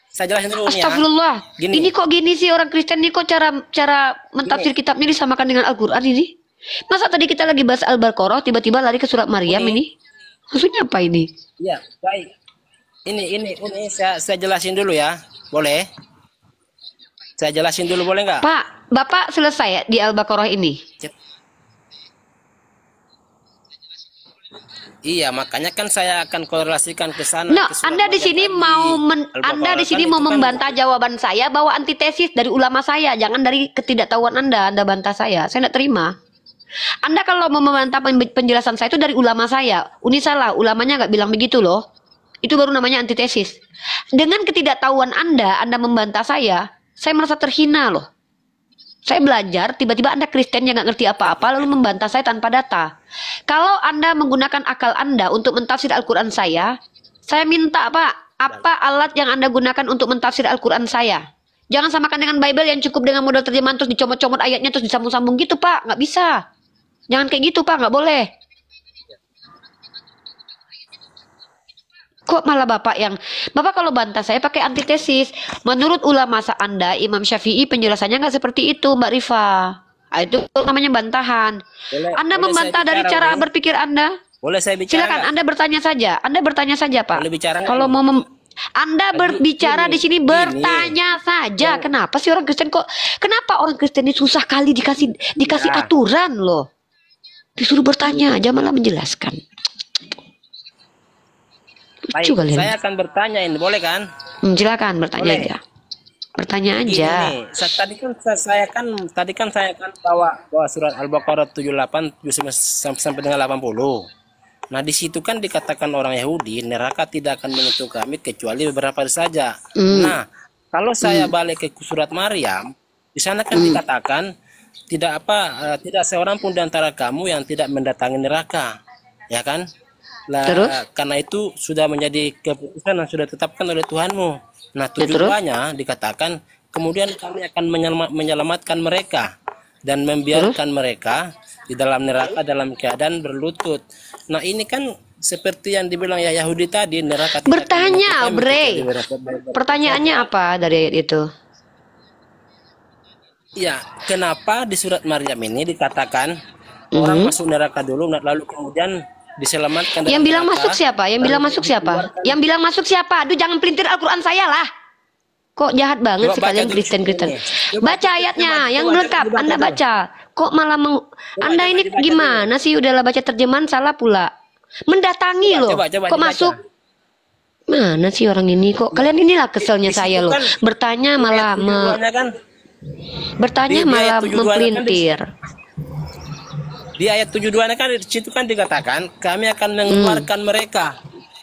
Saya jelasin dulu Astagfirullah. Ini kok gini sih orang Kristen ini kok cara mentafsir kitabnya disamakan dengan Al-Qur'an ini? Masa tadi kita lagi bahas Al-Baqarah tiba-tiba lari ke surat Maryam ini? Maksudnya apa ini? Iya, baik. Ini saya jelasin dulu ya. Boleh? Saya jelasin dulu boleh nggak? Pak, Bapak selesai ya di Al-Baqarah ini? Iya, makanya kan saya akan korelasikan ke sana. No, Anda di sini mau membantah jawaban saya bahwa antitesis dari ulama saya, jangan dari ketidaktahuan Anda bantah saya. Saya tidak terima. Anda kalau mau membantah penjelasan saya itu dari ulama saya. Uni salah, ulamanya nggak bilang begitu loh. Itu baru namanya antitesis. Dengan ketidaktahuan Anda membantah saya merasa terhina loh. Saya belajar, tiba-tiba Anda Kristen yang nggak ngerti apa-apa lalu membantah saya tanpa data. Kalau Anda menggunakan akal Anda untuk mentafsir Al-Quran saya minta Pak, apa alat yang Anda gunakan untuk mentafsir Al-Quran saya? Jangan samakan dengan Bible yang cukup dengan modal terjemahan terus dicomot-comot ayatnya terus disambung-sambung gitu Pak, nggak bisa. Jangan kayak gitu Pak, nggak boleh. Kok malah Bapak kalau bantah saya pakai antitesis. Menurut ulama Anda, Imam Syafi'i penjelasannya nggak seperti itu, Mbak Rifa. Itu namanya bantahan. Anda membantah dari cara berpikir Anda. Boleh saya bicara? Silakan, Anda bertanya saja, Pak. Kalau mau Anda berbicara di sini bertanya saja. Kenapa sih orang Kristen kenapa orang Kristen ini susah kali dikasih aturan loh. Disuruh bertanya aja malah menjelaskan. Baik, saya akan bertanya ini, boleh kan? Silakan bertanya aja. Bertanya aja. Tadi kan saya kan bawa surat Al-Baqarah 78 sampai dengan 80. Nah, di situ kan dikatakan orang Yahudi, neraka tidak akan menyentuh kami kecuali beberapa hari saja. Nah, kalau saya balik ke surat Maryam, di sana kan dikatakan tidak seorang pun di antara kamu yang tidak mendatangi neraka. Ya kan? Karena itu sudah menjadi keputusan yang sudah ditetapkan oleh Tuhanmu. Nah, tujuannya dikatakan kemudian kami akan menyelamatkan mereka dan membiarkan mereka di dalam neraka dalam keadaan berlutut. Nah, ini kan seperti yang dibilang ya Yahudi tadi, neraka. Bertanya, Bre. Pertanyaannya apa dari itu? Ya, kenapa di surat Maryam ini dikatakan orang masuk neraka dulu, lalu kemudian diselamatkan? Yang bilang masuk siapa? Yang bilang masuk siapa? Yang bilang masuk siapa? Aduh, jangan pelintir Al-Quran saya lah. Kok jahat banget sih kalian Kristen. Baca ayatnya yang lengkap. Anda baca. Kok malah Anda ini gimana sih? Udahlah baca terjemahan salah pula. Mendatangi loh. Kok masuk? Mana sih orang ini? Kok kalian inilah keselnya saya loh. Bertanya malah mempelintir. Di ayat 72 kan di situ kan dikatakan kami akan mengeluarkan mereka.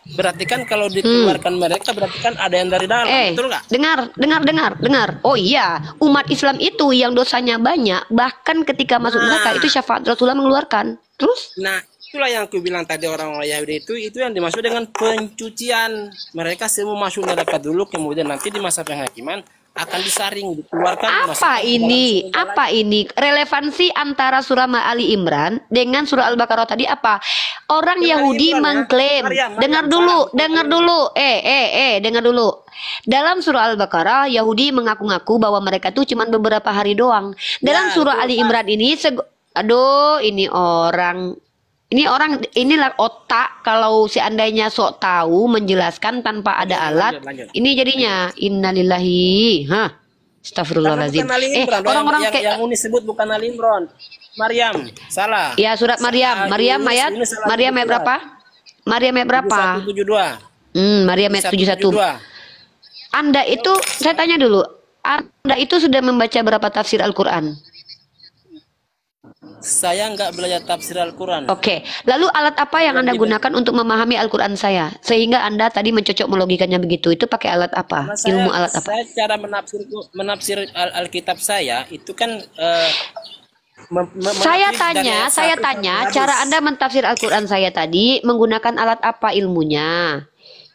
Berarti kan kalau dikeluarkan mereka berarti kan ada yang dari dalam, betul nggak? Dengar. Oh iya, umat Islam itu yang dosanya banyak, bahkan ketika masuk neraka itu syafaat Rasulullah mengeluarkan. Terus? Nah, itulah yang aku bilang tadi orang Yahudi itu yang dimaksud dengan pencucian. Mereka semua masuk neraka dulu, kemudian nanti di masa penghakiman akan disaring, dikeluarkan. Apa ini relevansi antara surah Ali Imran dengan surah Al-Baqarah tadi? Apa orang Yahudi mengklaim? Dengar dulu. Dengar dulu. Dalam surah Al-Baqarah Yahudi mengaku-ngaku bahwa mereka tuh cuma beberapa hari doang. Dalam surah Ali Imran ini inilah otak kalau seandainya sok tahu menjelaskan tanpa ada alat. Ini jadinya innalillahi. Astagfirullahaladzim. Orang-orang yang Uni sebut bukan Ali Imran. Maryam, salah. Ya, surat Maryam. Maryam ayat berapa? Maryam ayat berapa? 71. Maryam ayat 71. Anda itu, saya tanya dulu. Anda itu sudah membaca berapa tafsir Al-Qur'an? saya nggak belajar tafsir Al-Quran. Oke, lalu alat apa yang Anda gunakan untuk memahami Al-Quran saya? Sehingga Anda tadi mencocok melogikannya begitu. Itu pakai alat apa? Ilmu alat apa? Saya cara menafsir Alkitab saya itu kan saya tanya, cara Anda mentafsir Al-Quran saya tadi menggunakan alat apa ilmunya?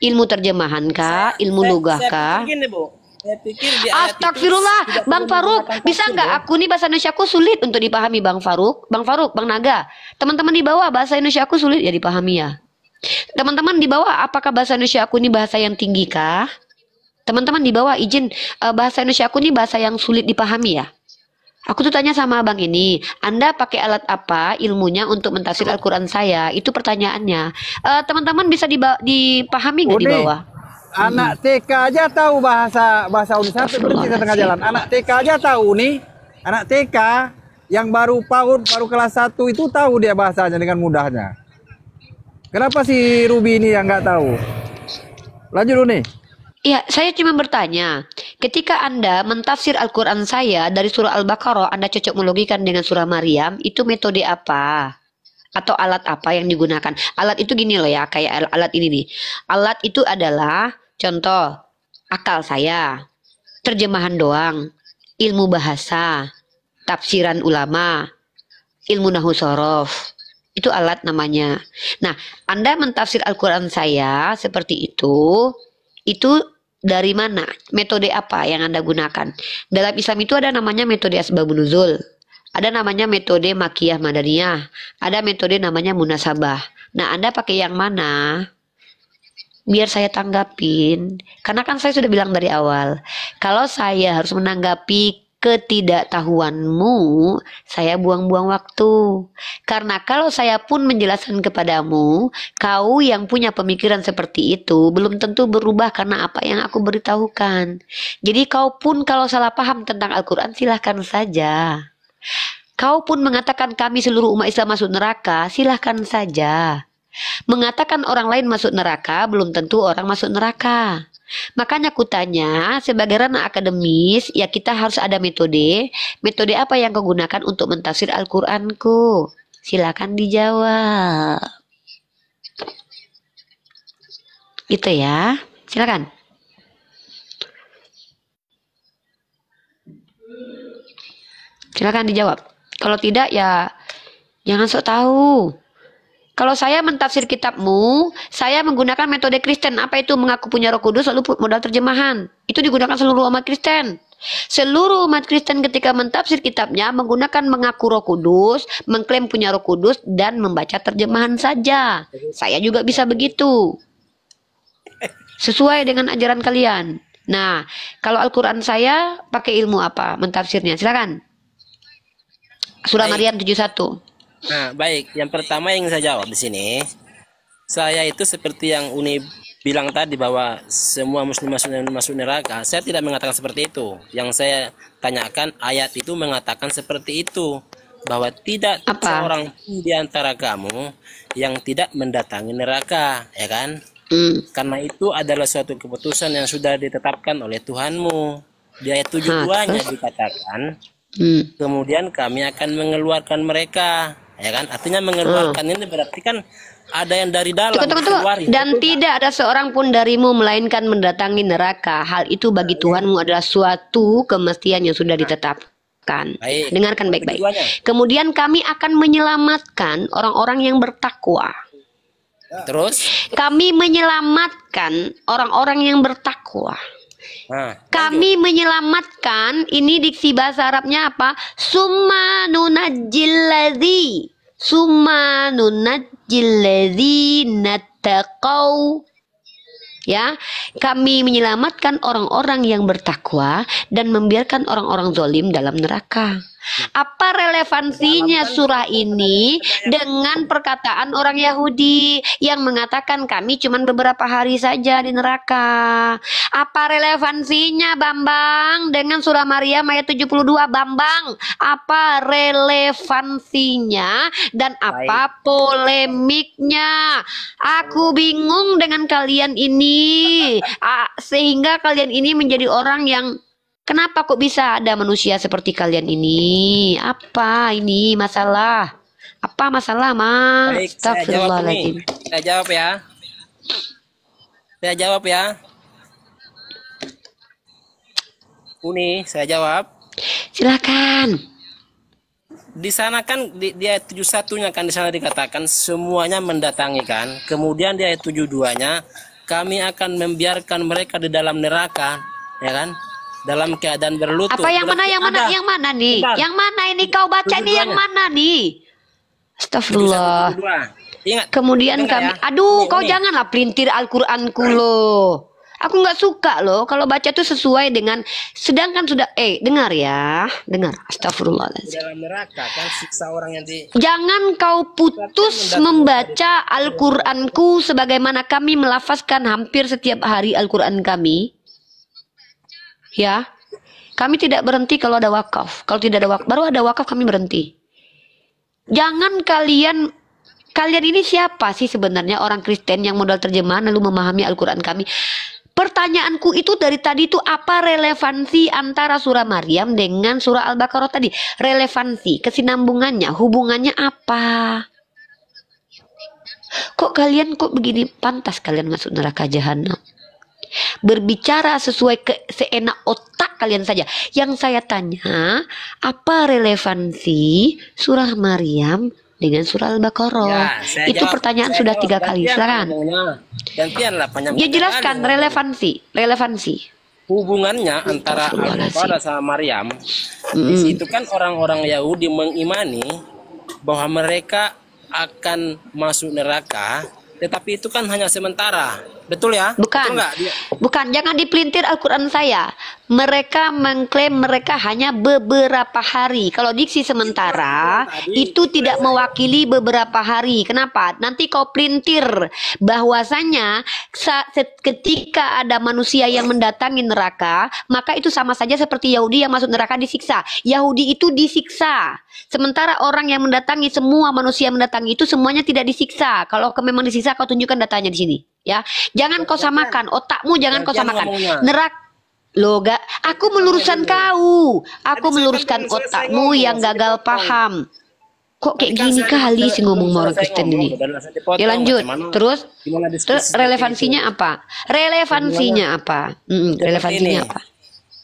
Ilmu terjemahan kah? Ilmu lugah kah? Begini, Bu. Saya pikir di ayat Astagfirullah, Bang Faruk, bisa nggak aku nih bahasa Indonesia aku sulit untuk dipahami, Bang Faruk, Bang Naga, teman-teman di bawah bahasa Indonesia aku sulit ya dipahami ya. Teman-teman di bawah, apakah bahasa Indonesia aku ini bahasa yang tinggi kah? Teman-teman di bawah izin, bahasa Indonesia aku ini bahasa yang sulit dipahami ya. Aku tuh tanya sama abang ini, Anda pakai alat apa ilmunya untuk mentafsir Al-Quran saya? Itu pertanyaannya. Teman-teman bisa dipahami nggak di bawah? Anak TK aja tahu bahasa Uni sampai berhenti di tengah jalan. Anak TK aja tahu nih. Anak TK yang baru PAUD, baru kelas 1 itu tahu dia bahasanya dengan mudahnya. Kenapa si Ruby ini yang nggak tahu? Lanjut dulu nih. Iya, saya cuma bertanya, ketika Anda mentafsir Al-Quran saya dari surah Al-Baqarah, Anda cocok melogikan dengan surah Maryam, itu metode apa? Atau alat apa yang digunakan? Alat itu gini loh ya, kayak alat ini nih. Alat itu adalah, contoh, akal saya, terjemahan doang, ilmu bahasa, tafsiran ulama, ilmu nahwu sorof. Itu alat namanya. Nah, Anda mentafsir Al-Quran saya seperti itu dari mana? Metode apa yang Anda gunakan? Dalam Islam itu ada namanya metode asbabun nuzul. Ada namanya metode makiyah madaniyah. Ada metode namanya munasabah. Nah, Anda pakai yang mana? Biar saya tanggapin. Karena kan saya sudah bilang dari awal. Kalau saya harus menanggapi ketidaktahuanmu, saya buang-buang waktu. Karena kalau saya pun menjelaskan kepadamu, kau yang punya pemikiran seperti itu belum tentu berubah karena apa yang aku beritahukan. Jadi kau pun kalau salah paham tentang Al-Quran silahkan saja. Kau pun mengatakan kami seluruh umat Islam masuk neraka, silahkan saja. Mengatakan orang lain masuk neraka belum tentu orang masuk neraka. Makanya aku tanya, sebagai ranah akademis, ya kita harus ada metode. Metode apa yang kau gunakan untuk mentafsir Al-Quranku? Silakan dijawab. Gitu ya, silakan. Silakan dijawab. Kalau tidak ya jangan sok tahu. Kalau saya mentafsir kitabmu, saya menggunakan metode Kristen. Apa itu mengaku punya Roh Kudus lalu modal terjemahan? Itu digunakan seluruh umat Kristen. Seluruh umat Kristen ketika mentafsir kitabnya menggunakan mengaku Roh Kudus, mengklaim punya Roh Kudus dan membaca terjemahan saja. Saya juga bisa begitu. Sesuai dengan ajaran kalian. Nah, kalau Al-Quran saya pakai ilmu apa mentafsirnya? Silakan. Surah Maryam 71. Nah, baik. Yang pertama yang saya jawab di sini, saya itu seperti yang Uni bilang tadi bahwa semua muslim masuk neraka. Saya tidak mengatakan seperti itu. Yang saya tanyakan ayat itu mengatakan seperti itu, bahwa tidak seorang pun di antara kamu yang tidak mendatangi neraka, ya kan? Karena itu adalah suatu keputusan yang sudah ditetapkan oleh Tuhanmu. Di ayat 72-nya dikatakan, kemudian kami akan mengeluarkan mereka. Ya kan, artinya mengeluarkan ini berarti kan ada yang dari dalam. Dan tidak ada seorang pun darimu melainkan mendatangi neraka. Hal itu bagi Tuhanmu adalah suatu kemestian yang sudah ditetapkan. Dengarkan baik-baik. Kemudian kami akan menyelamatkan orang-orang yang bertakwa. Terus kami menyelamatkan orang-orang yang bertakwa. Kami menyelamatkan, ini diksi bahasa Arabnya apa? Summa nunajjil ladzina taqau. Ya, kami menyelamatkan orang-orang yang bertakwa dan membiarkan orang-orang zalim dalam neraka. Apa relevansinya surah ini dengan perkataan orang Yahudi yang mengatakan kami cuma beberapa hari saja di neraka? Apa relevansinya Bambang dengan surah Maryam ayat 72? Bambang, apa relevansinya dan apa polemiknya? Aku bingung dengan kalian ini, sehingga kalian ini menjadi orang yang Kenapa kok bisa ada manusia seperti kalian ini? Apa ini masalah? Apa masalah, Ma? Baik, saya jawab nih. Saya jawab ya. Saya jawab ya. Uni, saya jawab. Silakan. Di sana kan dia 71-nya kan di sana dikatakan semuanya mendatangi kan. Kemudian dia 72-nya kami akan membiarkan mereka di dalam neraka, ya kan? Dalam keadaan berlutut. Apa yang mana nih? Bentar. Yang mana ini kau baca nih yang mana nih? Astagfirullah. 72. Ingat. Kemudian Dengar kami, ya. aduh, kau Ini. janganlah pelintir Al-Quranku loh. Aku nggak suka loh kalau baca tuh sesuai dengan, sedangkan sudah, dengar ya, dengar. Astagfirullahaladzim. Dalam neraka kan siksa orang yang di. Jangan kau putus membaca Al-Quranku sebagaimana kami melafazkan hampir setiap hari Al-Quran kami. Ya, kami tidak berhenti kalau ada wakaf. Kalau tidak ada wakaf, baru ada wakaf kami berhenti. Jangan kalian ini siapa sih sebenarnya orang Kristen yang modal terjemahan lalu memahami Al-Quran kami? Pertanyaanku itu dari tadi itu apa relevansi antara surah Maryam dengan surah Al-Baqarah tadi? Relevansi, kesinambungannya, hubungannya apa? Kok begini pantas kalian masuk neraka jahanam? Berbicara sesuai seenak otak kalian saja. Yang saya tanya, apa relevansi surah Maryam dengan surah Al-Baqarah? Ya, itu pertanyaan sudah 3 kali. Silakan. Gantianlah Ya jelaskan relevansi. Hubungannya antara Al-Baqarah sama Maryam. Di situ kan orang-orang Yahudi mengimani bahwa mereka akan masuk neraka, tetapi itu kan hanya sementara. Betul ya? Bukan. Betul Bukan, jangan dipelintir Al-Quran saya. Mereka mengklaim mereka hanya beberapa hari. Kalau diksi sementara itu tidak mewakili beberapa hari. Kenapa? Nanti kau pelintir bahwasanya ketika ada manusia yang mendatangi neraka, maka itu sama saja seperti Yahudi yang masuk neraka disiksa. Yahudi itu disiksa. Sementara orang yang mendatangi, semua manusia yang mendatangi itu semuanya tidak disiksa. Kalau memang disiksa, kau tunjukkan datanya di sini. Ya, jangan kau samakan otakmu, jangan kau samakan neraka. Loh, gak, aku meluruskan kau. Aku meluruskan otakmu yang gagal paham. Kok kayak gini kali sih ngomong orang Kristen ini? Ya lanjut. Terus relevansinya apa? Relevansinya apa?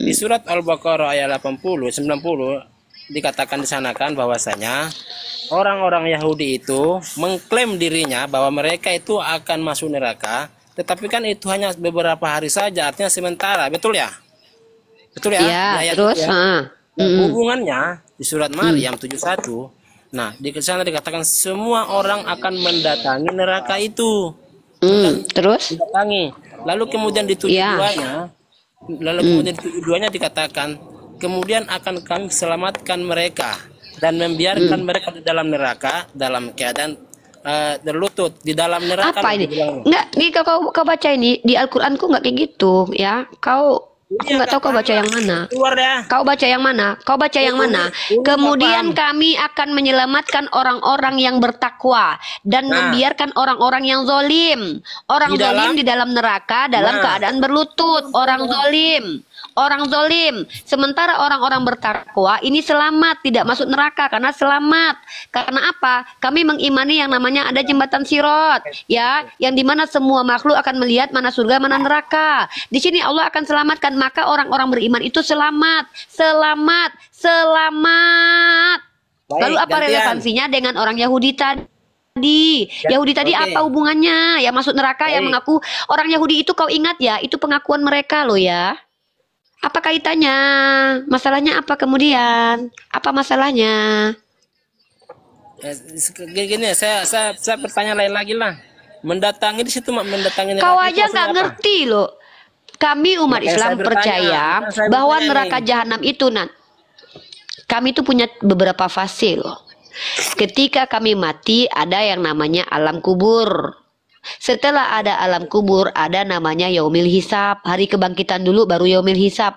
Di surat Al-Baqarah ayat 80, 90 dikatakan di sana kan bahwasanya orang-orang Yahudi itu mengklaim dirinya bahwa mereka itu akan masuk neraka, tetapi kan itu hanya beberapa hari saja, artinya sementara, betul ya? Betul ya? Ya, terus ya? Hubungannya di surat Maryam 71. Nah, di sana dikatakan semua orang akan mendatangi neraka itu. Terus? Mendatangi. Lalu kemudian di 72-nya, dikatakan kemudian akan kami selamatkan mereka dan membiarkan mereka di dalam neraka dalam keadaan berlutut di dalam neraka. Apa ini? Enggak, nih kau baca ini di Al-Qur'anku enggak kayak gitu ya. Aku nggak tahu kau baca yang mana. Kau baca yang mana? Kau baca yang mana? Kemudian kami akan menyelamatkan orang-orang yang bertakwa dan membiarkan orang-orang yang zolim. Orang zolim di dalam neraka dalam keadaan berlutut. Orang zolim. Sementara orang-orang bertakwa ini selamat, tidak masuk neraka karena selamat. Karena apa? Kami mengimani yang namanya ada jembatan Sirat, ya, yang dimana semua makhluk akan melihat mana surga, mana neraka. Di sini Allah akan selamatkan, maka orang-orang beriman itu selamat. Lalu apa relevansinya dengan orang Yahudi tadi? Yahudi tadi apa hubungannya? Yang masuk neraka, yang mengaku orang Yahudi itu, kau ingat ya? Itu pengakuan mereka loh ya. Apa kaitannya? Masalahnya apa kemudian? Apa masalahnya? Gini, saya bertanya lain lagi lah. Mendatangi di situ, mendatangi neraka. Kau aja nggak ngerti loh. Kami umat Islam percaya bahwa neraka jahanam itu kami itu punya beberapa fase loh. Ketika kami mati ada yang namanya alam kubur. Setelah ada alam kubur, ada namanya yaumil hisab. Hari kebangkitan dulu baru yaumil hisab.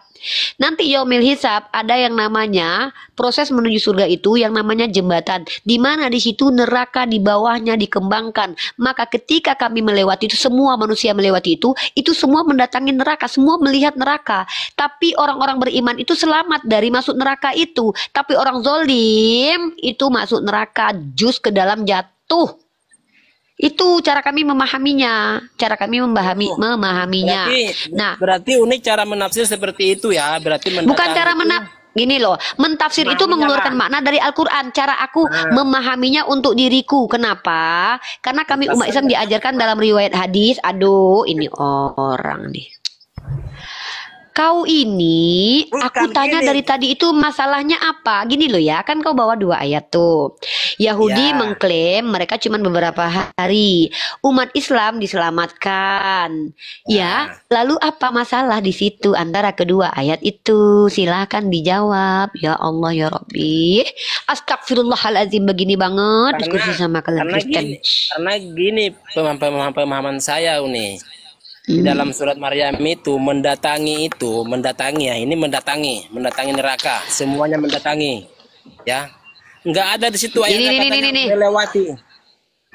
Nanti yaumil hisab ada yang namanya proses menuju surga itu yang namanya jembatan. Di mana di situ neraka di bawahnya dikembangkan. Maka ketika kami melewati itu, semua manusia melewati itu semua mendatangi neraka, semua melihat neraka. Tapi orang-orang beriman itu selamat dari masuk neraka itu. Tapi orang zolim itu masuk neraka, jus ke dalam jatuh. Itu cara kami memahaminya, memahaminya. Berarti unik cara menafsir seperti itu ya, berarti bukan cara gini loh, mentafsir itu mengeluarkan makna dari Al-Quran. Cara aku memahaminya untuk diriku. Kenapa? Karena kami umat Islam diajarkan dalam riwayat hadis. Aduh, ini orang nih. Kau ini, aku tanya dari tadi itu masalahnya apa? Gini loh ya, kan kau bawa 2 ayat tuh. Yahudi mengklaim mereka cuma beberapa hari. Umat Islam diselamatkan. Ya, lalu apa masalah di situ antara kedua ayat itu? Silahkan dijawab. Ya Allah ya Rabbi. Astagfirullahaladzim, begini banget diskusi sama kalian Kristen. Karena gini pemahaman saya nih. Di dalam surat Maryam itu mendatangi ya, ini mendatangi neraka, semuanya mendatangi, ya, nggak ada di situ ayat ini. melewati.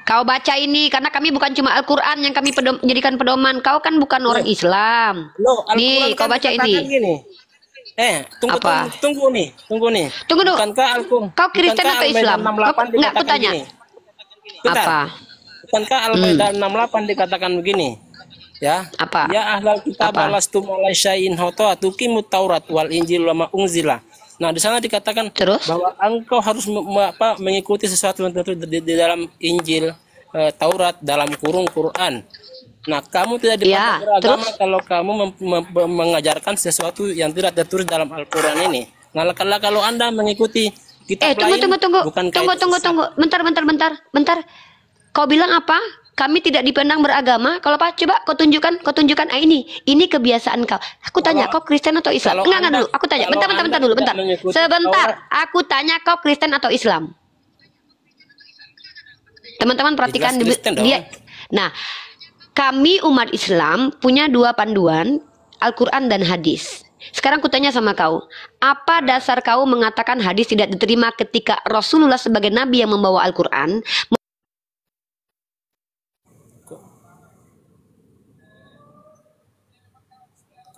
Kau baca ini karena kami bukan cuma Al-Quran yang kami jadikan pedoman. Kau kan bukan orang Islam. Nih, kau baca ini. Gini. Tunggu nih. Tunggu dulu. Kau Kristen atau Islam? Enggak, aku tanya. Apa? Bukankah Al-Maidah 68 dikatakan begini? Ya, apa? Ya ahlal kitab alastum ala syai'in hatta tuqimut Taurat wal Injil wa ma unzila. Nah, di sana dikatakan bahwa engkau harus mengikuti sesuatu yang tertulis di dalam Injil, Taurat, dalam kurung Quran. Nah, kamu tidak dipanggil beragama kalau kamu mengajarkan sesuatu yang tidak tertulis dalam Al-Quran ini. Nah, kalau Anda mengikuti kitab lain, tunggu. Bentar. Kau bilang apa? Kami tidak dipandang beragama. Kalau apa? Coba kau tunjukkan. Ini kebiasaan kau. Aku tanya, kau Kristen atau Islam? Enggak dulu. Aku tanya. Bentar dulu. Sebentar. Aku tanya, kau Kristen atau Islam? Teman-teman perhatikan dia. Nah, kami umat Islam punya 2 panduan, Al-Quran dan hadis. Sekarang aku tanya sama kau, apa dasar kau mengatakan hadis tidak diterima ketika Rasulullah sebagai nabi yang membawa Al-Quran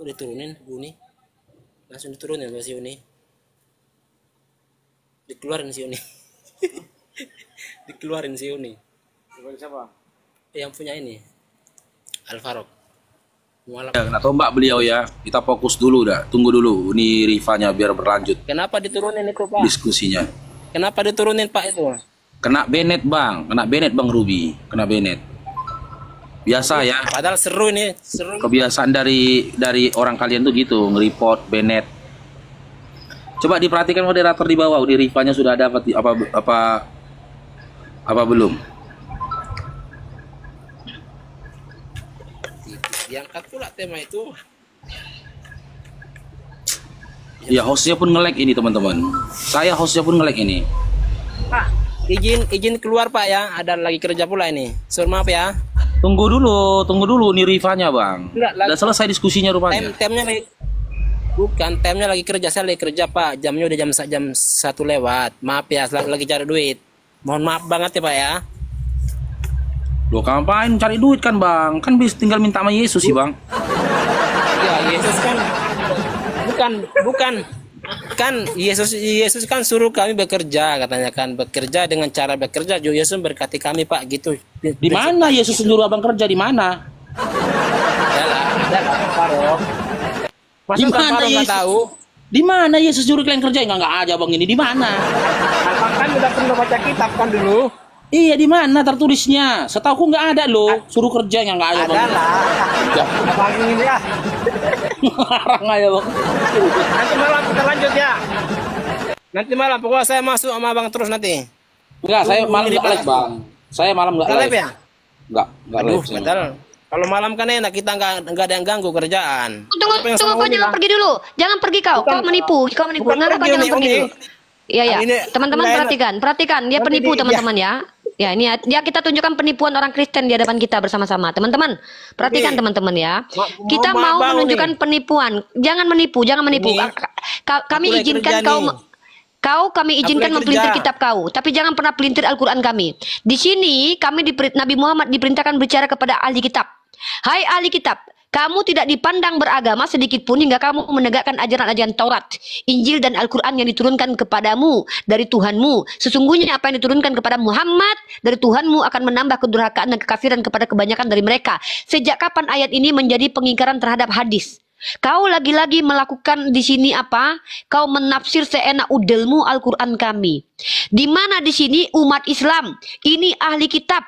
diturunin Uni, langsung diturunin sama si Uni, dikeluarin si Uni. Dikeluarin si Uni. Siapa? Yang punya ini Al-Farouk. Kena tombak beliau ya. Kita fokus dulu dah. Tunggu dulu ini rivanya biar berlanjut. Kenapa diturunin itu Pak? Diskusinya. Kenapa diturunin Pak itu? Kena Bennett Bang Ruby. Kena Bennett. Biasa ya. Padahal seru ini, seru. Kebiasaan dari orang kalian tuh gitu, nge-report Bennett. Coba diperhatikan moderator di bawah, di rivanya sudah ada apa belum? Diangkat pula tema itu. Ya hostnya pun nge-lag ini teman-teman. Saya hostnya pun nge-lag ini. Pak, izin keluar Pak ya. Ada lagi kerja pula ini. Maaf ya. Tunggu dulu nih rivanya Bang. Udah selesai diskusinya rupanya. Temnya lagi kerja, saya lagi kerja Pak. Jamnya udah jam 1 lewat. Maaf ya, lagi cari duit. Mohon maaf banget ya Pak ya. Loh ngapain cari duit kan Bang? Kan bisa tinggal minta sama Yesus sih Bang. Ya Yesus kan bukan kan Yesus kan suruh kami bekerja, katanya kan, bekerja dengan cara bekerja. Yesus berkati kami Pak gitu. Di mana Yesus suruh abang kerja, di mana? Di mana Yesus tahu? Di mana Yesus suruh kalian kerja? Enggak aja Bang ini, di mana? Abang kan udah pernah baca kitab kan dulu. Iya, di mana tertulisnya? Setahuku nggak ada loh, suruh kerja yang nggak ada. Ada lah. Abang ini ya. Larang aja Bang. Nanti malam kita lanjut ya. Nanti malam pokoknya saya masuk sama Abang terus nanti. Enggak, saya malam nggak live Bang. Saya malam nggak live ya? Nggak live. Padahal kalau malam kan enak, kita nggak ada yang ganggu kerjaan. Tunggu, kau jangan pergi dulu. Jangan pergi kau menipu. Kau menipu. Nggak, kau jangan pergi dulu. Iya. Teman-teman perhatikan. Dia penipu teman-teman ya. Ya, ini ya kita tunjukkan penipuan orang Kristen di hadapan kita bersama-sama. Teman-teman, perhatikan teman-teman ya. Kita mau menunjukkan penipuan. Jangan menipu, jangan menipu. Kami izinkan kami izinkan mempelintir kitab kau, tapi jangan pernah pelintir Al-Quran kami. Di sini kami Nabi Muhammad diperintahkan berbicara kepada ahli kitab. Hai ahli kitab, kamu tidak dipandang beragama sedikit pun hingga kamu menegakkan ajaran-ajaran Taurat, Injil dan Al-Quran yang diturunkan kepadamu dari Tuhanmu. Sesungguhnya apa yang diturunkan kepada Muhammad dari Tuhanmu akan menambah kedurhakaan dan kekafiran kepada kebanyakan dari mereka. Sejak kapan ayat ini menjadi pengingkaran terhadap hadis? Kau lagi-lagi melakukan di sini apa? Kau menafsir seenak udelmu Al-Quran kami. Di mana di sini umat Islam? Ini ahli kitab.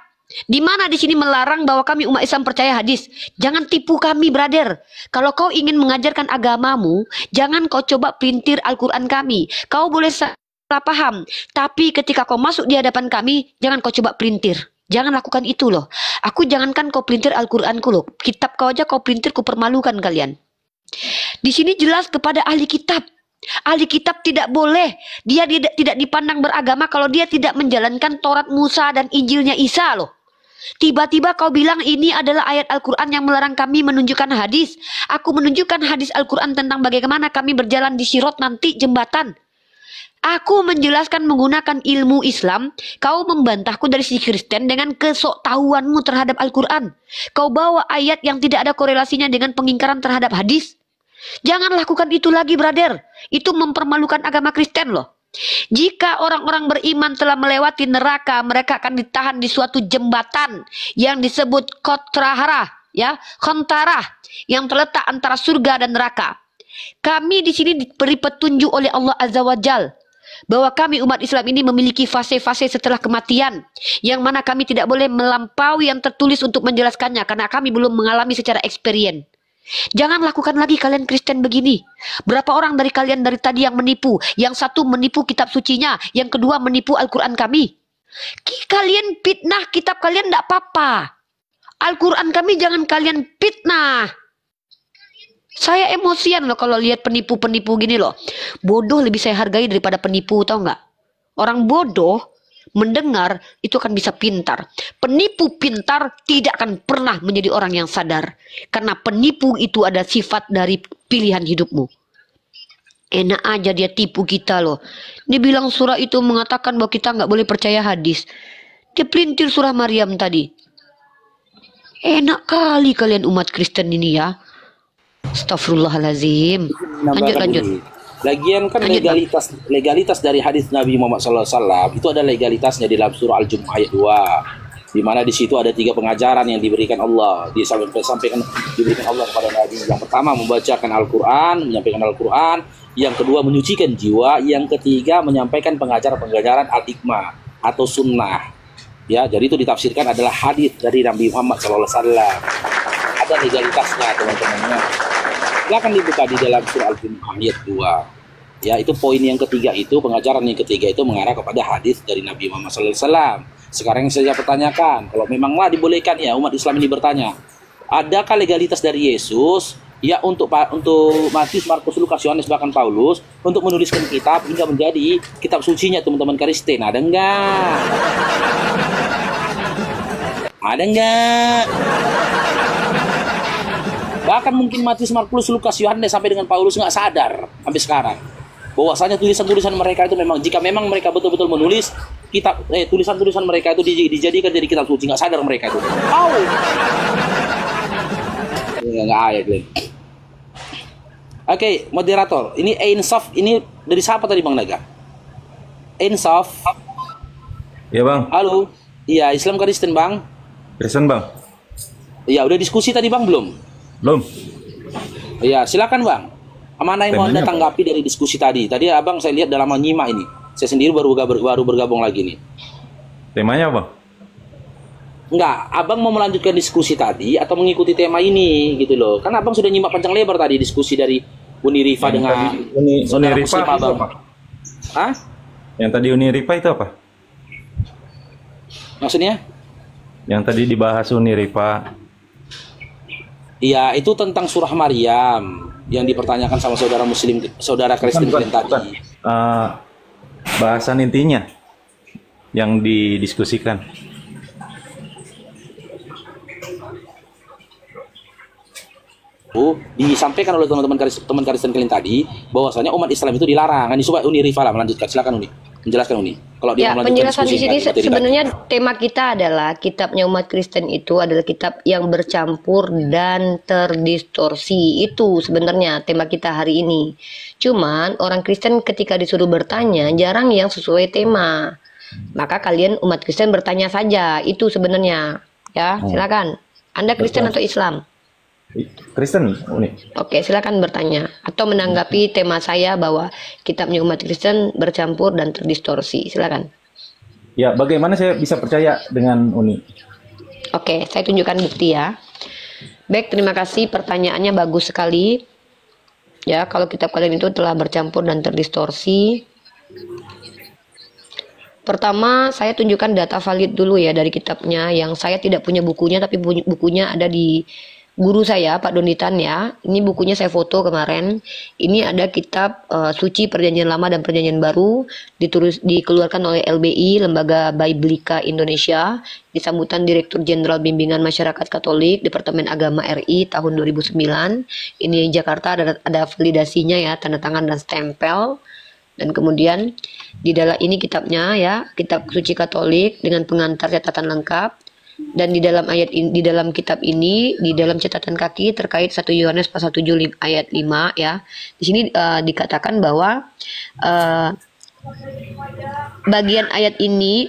Di mana di sini melarang bahwa kami umat Islam percaya hadis? Jangan tipu kami, brother. Kalau kau ingin mengajarkan agamamu, jangan kau coba pelintir Al-Quran kami. Kau boleh salah paham, tapi ketika kau masuk di hadapan kami, jangan kau coba pelintir. Jangan lakukan itu loh. Aku jangankan kau pelintir Al-Quranku loh. Kitab kau aja kau pelintir, ku permalukan kalian. Di sini jelas kepada ahli kitab. Ahli kitab tidak boleh. Dia tidak dipandang beragama kalau dia tidak menjalankan Taurat Musa dan Injilnya Isa loh. Tiba-tiba kau bilang ini adalah ayat Al-Quran yang melarang kami menunjukkan hadis. Aku menunjukkan hadis Al-Quran tentang bagaimana kami berjalan di Sirat nanti jembatan. Aku menjelaskan menggunakan ilmu Islam. Kau membantahku dari sisi Kristen dengan kesoktahuanmu terhadap Al-Quran. Kau bawa ayat yang tidak ada korelasinya dengan pengingkaran terhadap hadis. Jangan lakukan itu lagi, brother. Itu mempermalukan agama Kristen loh. Jika orang-orang beriman telah melewati neraka, mereka akan ditahan di suatu jembatan yang disebut Kotrahara, ya, Kontarah, yang terletak antara surga dan neraka. Kami di sini diberi petunjuk oleh Allah Azza wa Jal bahwa kami umat Islam ini memiliki fase-fase setelah kematian, yang mana kami tidak boleh melampaui yang tertulis untuk menjelaskannya karena kami belum mengalami secara experience. Jangan lakukan lagi kalian Kristen begini. Berapa orang dari kalian dari tadi yang menipu? Yang satu menipu kitab sucinya, yang kedua menipu Al-Quran kami. Kalian fitnah kitab kalian tidak apa-apa. Al-Quran kami jangan kalian fitnah. Saya emosian loh kalau lihat penipu-penipu gini loh. Bodoh lebih saya hargai daripada penipu, tahu nggak? Orang bodoh mendengar itu akan bisa pintar. Penipu pintar tidak akan pernah menjadi orang yang sadar. Karena penipu itu ada sifat dari pilihan hidupmu. Enak aja dia tipu kita loh. Dia bilang surah itu mengatakan bahwa kita nggak boleh percaya hadis. Dia pelintir surah Maryam tadi. Enak kali kalian umat Kristen ini ya. Astagfirullahalazim. Lanjut. Lagian kan legalitas dari hadis Nabi Muhammad SAW itu ada legalitasnya di dalam surah Al-Jumu'ah ayat 2, di mana di situ ada 3 pengajaran yang diberikan Allah, diberikan Allah kepada Nabi. Yang pertama membacakan Al-Quran, menyampaikan Al-Quran. Yang kedua menyucikan jiwa. Yang ketiga menyampaikan pengajaran-pengajaran al-hikmah atau sunnah. Ya, jadi itu ditafsirkan adalah hadis dari Nabi Muhammad SAW. Ada legalitasnya teman-temannya. Silahkan dibuka di dalam surah Al-Jumu'ah ayat 2. Ya, itu poin yang ketiga itu, pengajaran yang ketiga itu mengarah kepada hadis dari Nabi Muhammad SAW. Sekarang yang saya pertanyakan, kalau memanglah dibolehkan ya umat Islam ini bertanya, adakah legalitas dari Yesus ya untuk Matius, Markus, Lukas, Yohanes bahkan Paulus untuk menuliskan kitab hingga menjadi kitab sucinya teman-teman Kristen? Ada enggak? Ada enggak? Bahkan mungkin Matius, Markus, Lukas, Yohanes sampai dengan Paulus nggak sadar sampai sekarang bahwasanya tulisan-tulisan mereka itu memang, jika memang mereka betul-betul menulis kitab, tulisan-tulisan mereka itu dijadikan jadi kitab suci, nggak sadar mereka itu. Nggak ada, Glenn. Oke, moderator, ini Ainsaf ini dari siapa tadi Bang Naga? Ainsaf. Ya Bang. Halo. Iya, Islam Kristen Bang. Kristen Bang. Iya, udah diskusi tadi Bang belum? Belum. Iya, silakan Bang. Mana yang mau Anda tanggapi dari diskusi tadi? Tadi Abang saya lihat dalam menyimak ini. Saya sendiri baru bergabung lagi nih. Temanya Bang? Enggak, Abang mau melanjutkan diskusi tadi atau mengikuti tema ini gitu loh. Karena Abang sudah nyimak panjang lebar tadi diskusi dari Uni Rifa dengan saudara Muslim Abang. Hah? Yang tadi Uni Rifa itu apa? Maksudnya? Yang tadi dibahas Uni Rifa. Iya, itu tentang surah Maryam yang dipertanyakan sama saudara Muslim, saudara Kristen tadi. Bahasan intinya. yang didiskusikan? Disampaikan oleh teman Kristen kalian tadi bahwasanya umat Islam itu dilarang. Ini coba Uni Rifa melanjutkan, silakan Uni menjelaskan Uni. Kalau dia penjelasan di sini sebenarnya tema kita adalah kitabnya umat Kristen itu adalah kitab yang bercampur dan terdistorsi. Itu sebenarnya tema kita hari ini. Cuman orang Kristen ketika disuruh bertanya jarang yang sesuai tema. Maka kalian umat Kristen bertanya saja. Itu sebenarnya. Ya, silakan. Anda Kristen atau Islam? Kristen, Uni. Oke, silakan bertanya atau menanggapi tema saya bahwa kitabnya umat Kristen bercampur dan terdistorsi. Silakan. Ya, bagaimana saya bisa percaya dengan Uni? Oke, saya tunjukkan bukti ya. Baik, terima kasih, pertanyaannya bagus sekali. Ya, kalau kitab kalian itu telah bercampur dan terdistorsi. Pertama, saya tunjukkan data valid dulu ya dari kitabnya yang saya tidak punya bukunya, tapi bukunya ada di guru saya, Pak Donitan ya. Ini bukunya saya foto kemarin. Ini ada kitab Suci Perjanjian Lama dan Perjanjian Baru, dikeluarkan oleh LBI, Lembaga Biblika Indonesia, di sambutan Direktur Jenderal Bimbingan Masyarakat Katolik, Departemen Agama RI tahun 2009. Ini Jakarta, ada validasinya ya, tanda tangan dan stempel. Dan kemudian di dalam ini kitabnya ya, Kitab Suci Katolik dengan pengantar catatan lengkap. Dan di dalam ayat ini, di dalam kitab ini, di dalam catatan kaki terkait 1 Yohanes pasal 7 ayat 5 ya. Di sini dikatakan bahwa bagian ayat ini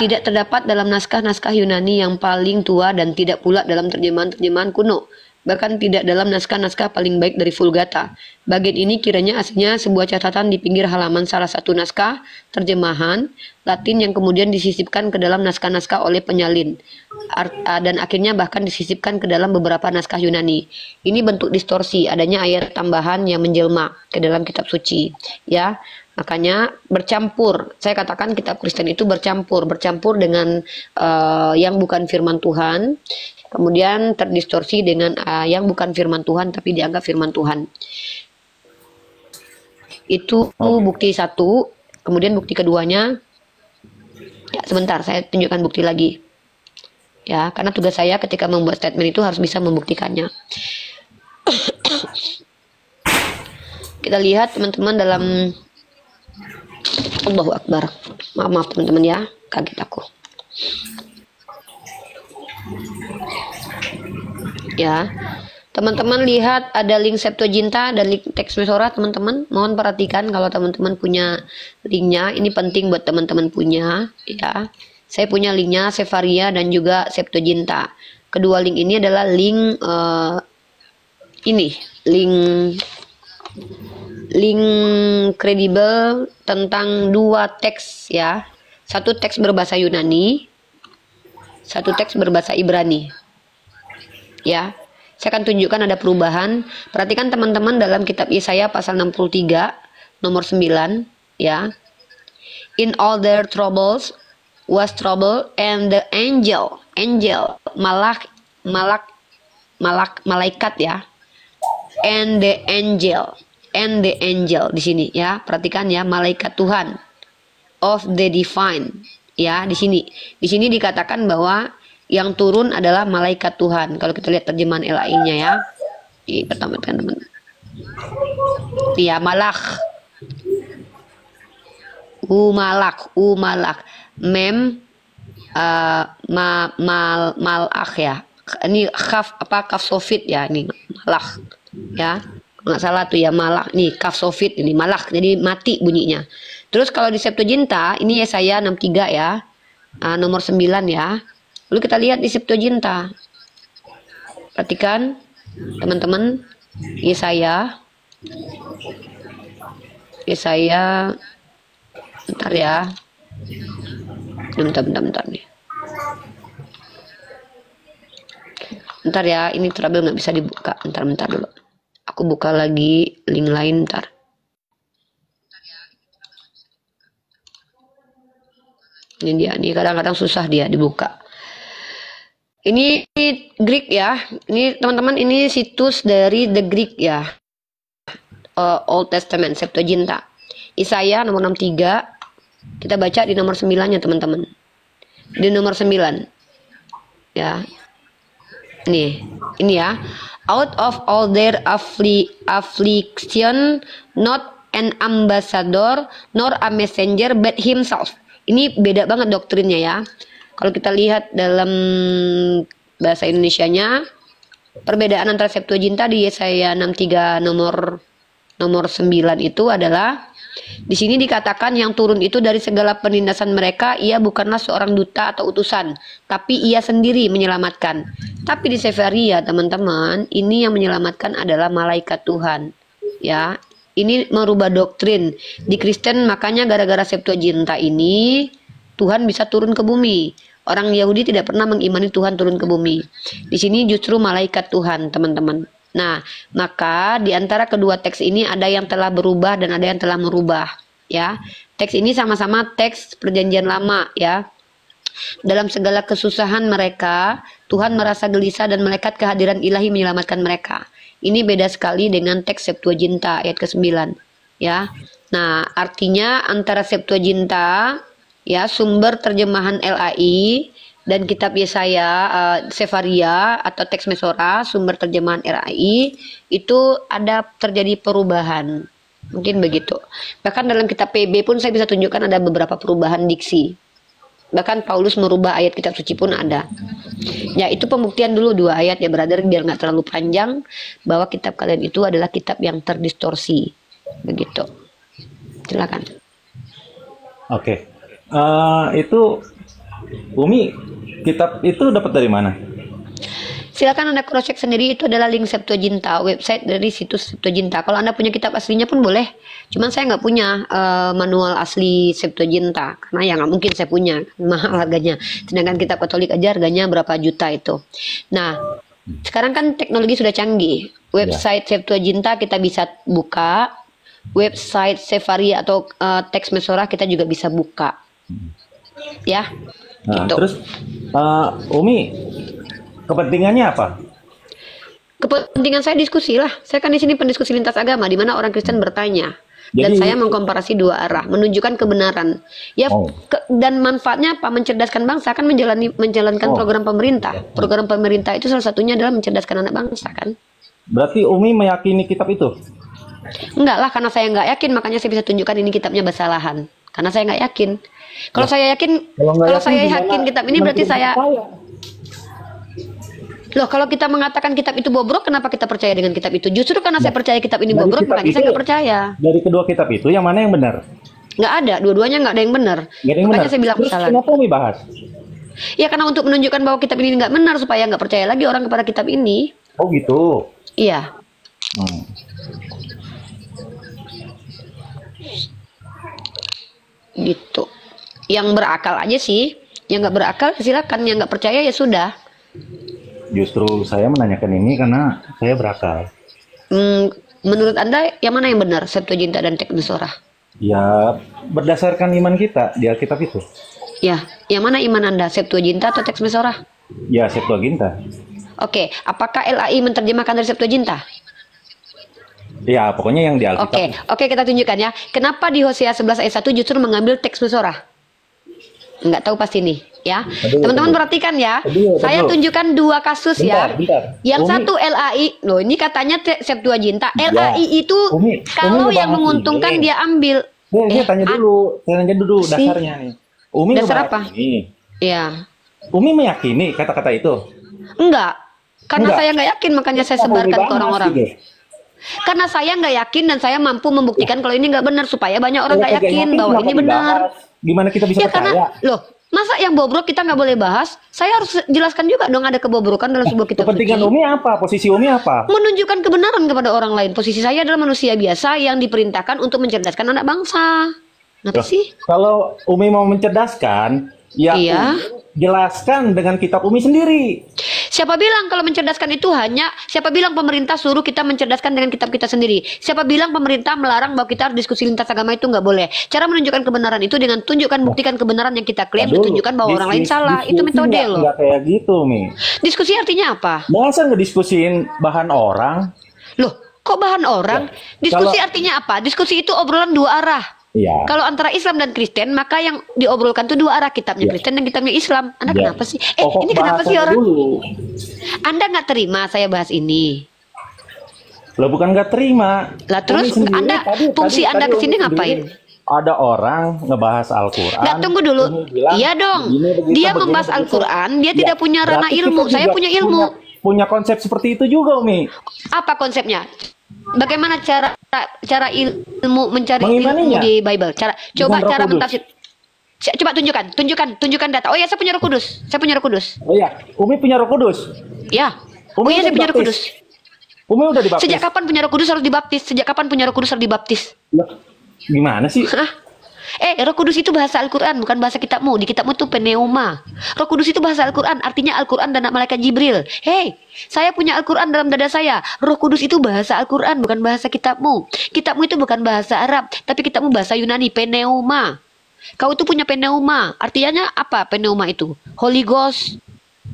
tidak terdapat dalam naskah-naskah Yunani yang paling tua dan tidak pula dalam terjemahan-terjemahan kuno. Bahkan tidak dalam naskah-naskah paling baik dari Vulgata. Bagian ini kiranya aslinya sebuah catatan di pinggir halaman salah satu naskah terjemahan Latin yang kemudian disisipkan ke dalam naskah-naskah oleh penyalin. Dan akhirnya bahkan disisipkan ke dalam beberapa naskah Yunani. Ini bentuk distorsi, adanya ayat tambahan yang menjelma ke dalam kitab suci. Ya, makanya bercampur. Saya katakan kitab Kristen itu bercampur dengan yang bukan firman Tuhan. Kemudian terdistorsi dengan yang bukan firman Tuhan tapi dianggap firman Tuhan. Itu bukti satu. Kemudian bukti keduanya, ya sebentar saya tunjukkan bukti lagi. Ya, karena tugas saya ketika membuat statement itu harus bisa membuktikannya. Kita lihat teman-teman dalam Allahu Akbar. Maaf teman-teman ya, kaget aku. Ya, teman-teman lihat ada link Septuaginta dan link teks Mesora teman-teman. Mohon perhatikan kalau teman-teman punya linknya. Ini penting buat teman-teman punya. Ya, saya punya linknya Sefaria dan juga Septuaginta. Kedua link ini adalah link link kredibel tentang dua teks ya. Satu teks berbahasa Yunani, satu teks berbahasa Ibrani. Ya, saya akan tunjukkan ada perubahan. Perhatikan teman-teman dalam kitab Yesaya pasal 63 nomor 9 ya. In all their troubles was trouble and the malaikat ya. And the angel di sini ya. Perhatikan ya, malaikat Tuhan of the divine ya. Di sini dikatakan bahwa yang turun adalah malaikat Tuhan. Kalau kita lihat terjemahan LAI-nya ya. Pertama teman-teman. Ya, malak. Malak. Mem malak ya. Ini kaf sofit ya, ini malak. Ya. Nggak salah tuh ya, malak. Nih kaf sofit ini malak. Jadi mati bunyinya. Terus kalau di Septuaginta ini Yesaya 63 ya. Nomor 9 ya. Lalu kita lihat di Septuaginta. Perhatikan teman-teman, Yesaya. Bentar ya. Bentar nih. Bentar ya, ini trouble nggak bisa dibuka. Bentar dulu. Aku buka lagi link lain bentar. Ini dia, nih kadang-kadang susah dia dibuka. Ini Greek ya. Ini teman-teman, ini situs dari The Greek ya. Old Testament Septuaginta. Yesaya nomor 63. Kita baca di nomor 9-nya teman-teman. Di nomor 9. Ya. Ini ya. Out of all their affliction, not an ambassador nor a messenger but himself. Ini beda banget doktrinnya ya. Kalau kita lihat dalam bahasa Indonesianya, perbedaan antara Septuaginta di Yesaya 63 nomor 9 itu adalah, di sini dikatakan yang turun itu dari segala penindasan mereka, ia bukanlah seorang duta atau utusan, tapi ia sendiri menyelamatkan. Tapi di Sefaria teman-teman, ini yang menyelamatkan adalah malaikat Tuhan. Ya, ini merubah doktrin di Kristen, makanya gara-gara Septuaginta ini Tuhan bisa turun ke bumi. Orang Yahudi tidak pernah mengimani Tuhan turun ke bumi. Di sini justru malaikat Tuhan, teman-teman. Nah, maka di antara kedua teks ini ada yang telah berubah dan ada yang telah merubah, ya. Teks ini sama-sama teks Perjanjian Lama, ya. Dalam segala kesusahan mereka, Tuhan merasa gelisah dan malaikat kehadiran ilahi menyelamatkan mereka. Ini beda sekali dengan teks Septuaginta ayat ke-9, ya. Nah, artinya antara Septuaginta, ya, sumber terjemahan LAI, dan kitab Yesaya, Sefaria atau teks Mesora, sumber terjemahan RAI, itu ada terjadi perubahan. Mungkin begitu. Bahkan dalam kitab PB pun saya bisa tunjukkan ada beberapa perubahan diksi. Bahkan Paulus merubah ayat kitab suci pun ada. Ya, itu pembuktian dulu 2 ayat ya, brother, biar nggak terlalu panjang, bahwa kitab kalian itu adalah kitab yang terdistorsi. Begitu. Silakan. Oke. Itu Umi, kitab itu dapat dari mana? Silakan Anda cross check sendiri, itu adalah link Septuaginta, website dari situs Septuaginta. Kalau Anda punya kitab aslinya pun boleh. Cuman saya nggak punya manual asli Septuaginta, karena ya nggak mungkin saya punya, mahal harganya. Sedangkan kitab Katolik aja harganya berapa juta itu. Nah, sekarang kan teknologi sudah canggih. Website Septuaginta kita bisa buka, website Sefaria atau teks Mesora kita juga bisa buka. Ya. Nah, gitu. Terus Umi, kepentingannya apa? Kepentingan saya diskusi lah. Saya kan di sini pendiskusi lintas agama, di mana orang Kristen bertanya. Dan saya mengkomparasi 2 arah, menunjukkan kebenaran. Ya, dan manfaatnya apa? Mencerdaskan bangsa, kan menjalankan program pemerintah. Program pemerintah itu salah satunya adalah mencerdaskan anak bangsa, kan? Berarti Umi meyakini kitab itu? Enggak lah, karena saya nggak yakin, makanya saya bisa tunjukkan ini kitabnya Basalahan. Karena saya nggak yakin. Kalau saya yakin, kalau saya yakin kitab ini berarti saya. Loh, kalau kita mengatakan kitab itu bobrok, kenapa kita percaya dengan kitab itu? Justru karena saya percaya kitab ini bobrok, makanya saya nggak percaya. Dari kedua kitab itu, yang mana yang benar? Nggak ada, dua-duanya nggak ada yang benar. Makanya saya bilang salah. Kenapa Umi bahas? Ya karena untuk menunjukkan bahwa kitab ini nggak benar, supaya nggak percaya lagi orang kepada kitab ini. Oh gitu. Iya. Gitu. Yang berakal aja sih. Yang nggak berakal silakan, yang nggak percaya ya sudah. Justru saya menanyakan ini karena saya berakal. Menurut Anda yang mana yang benar, Septuaginta dan teks Mesora? Ya, berdasarkan iman kita di Alkitab itu. Ya, yang mana iman Anda, Septuaginta atau teks Mesora? Ya, Septuaginta. Oke, apakah LAI menerjemahkan dari Septuaginta? Ya, pokoknya yang di Alkitab. Oke, kita tunjukkan ya. Kenapa di Hosea 11 ayat 1 justru mengambil teks Mesora? Nggak tahu pasti nih, ya. Teman-teman perhatikan ya. Saya tunjukkan 2 kasus ya. Yang satu LAI, loh ini katanya Septuaginta. LAI itu kalau yang menguntungkan dia ambil. Saya tanya dulu, dasarnya nih. Umi dasar apa? Iya. Umi meyakini kata-kata itu? Enggak, karena saya nggak yakin, makanya saya sebarkan ke orang-orang. Karena saya nggak yakin dan saya mampu membuktikan kalau ini nggak benar, supaya banyak orang nggak yakin bahwa ini benar. Gimana kita bisa percaya? Karena, loh, masa yang bobrok kita nggak boleh bahas? Saya harus jelaskan juga dong ada kebobrokan dalam sebuah kitab suci. Kepentingan Umi apa? Posisi Umi apa? Menunjukkan kebenaran kepada orang lain. Posisi saya adalah manusia biasa yang diperintahkan untuk mencerdaskan anak bangsa. Kenapa sih? Kalau Umi mau mencerdaskan, ya iya. Jelaskan dengan kitab Umi sendiri. Siapa bilang kalau mencerdaskan itu hanya, siapa bilang pemerintah suruh kita mencerdaskan dengan kitab kita sendiri? Siapa bilang pemerintah melarang bahwa kita harus diskusi lintas agama, itu nggak boleh? Cara menunjukkan kebenaran itu dengan tunjukkan, buktikan kebenaran yang kita klaim, ditunjukkan bahwa orang lain salah. Itu metode loh. Nggak kayak gitu, Mi. Diskusi artinya apa? Masa ngediskusiin bahan orang? Loh, kok bahan orang? Diskusi artinya apa? Diskusi itu obrolan 2 arah. Iya. Kalau antara Islam dan Kristen, maka yang diobrolkan itu dua arah, kitabnya Kristen dan kitabnya Islam. Anda kenapa sih? Ini kenapa sih orang? Dulu. Anda nggak terima saya bahas ini? Lah bukan nggak terima. Lah terus Anda fungsi Anda kesini ngapain? Ada orang ngebahas Al-Quran. Nggak, tunggu dulu. Iya dong. Dia membahas Al-Quran, dia tidak punya ranah ilmu. Saya punya ilmu. Punya konsep seperti itu juga, Umi. Apa konsepnya? Bagaimana cara ilmu mencari ilmu di Bible? Cara mentafsir. Coba tunjukkan data. Oh ya, saya punya Roh Kudus. Oh ya, Umi punya Roh Kudus. Ya. Saya punya Roh Kudus. Umi udah dibaptis. Sejak kapan punya Roh Kudus harus dibaptis? Loh, gimana sih? Roh Kudus itu bahasa Al-Quran, bukan bahasa kitabmu. Di kitabmu itu pneuma. Roh Kudus itu bahasa Al-Quran, artinya Al-Quran dan malaikat Jibril. Saya punya Al-Quran dalam dada saya. Roh Kudus itu bahasa Al-Quran, bukan bahasa kitabmu. Kitabmu itu bukan bahasa Arab, tapi kitabmu bahasa Yunani, pneuma. Kau itu punya pneuma. Artinya apa pneuma itu? Holy Ghost,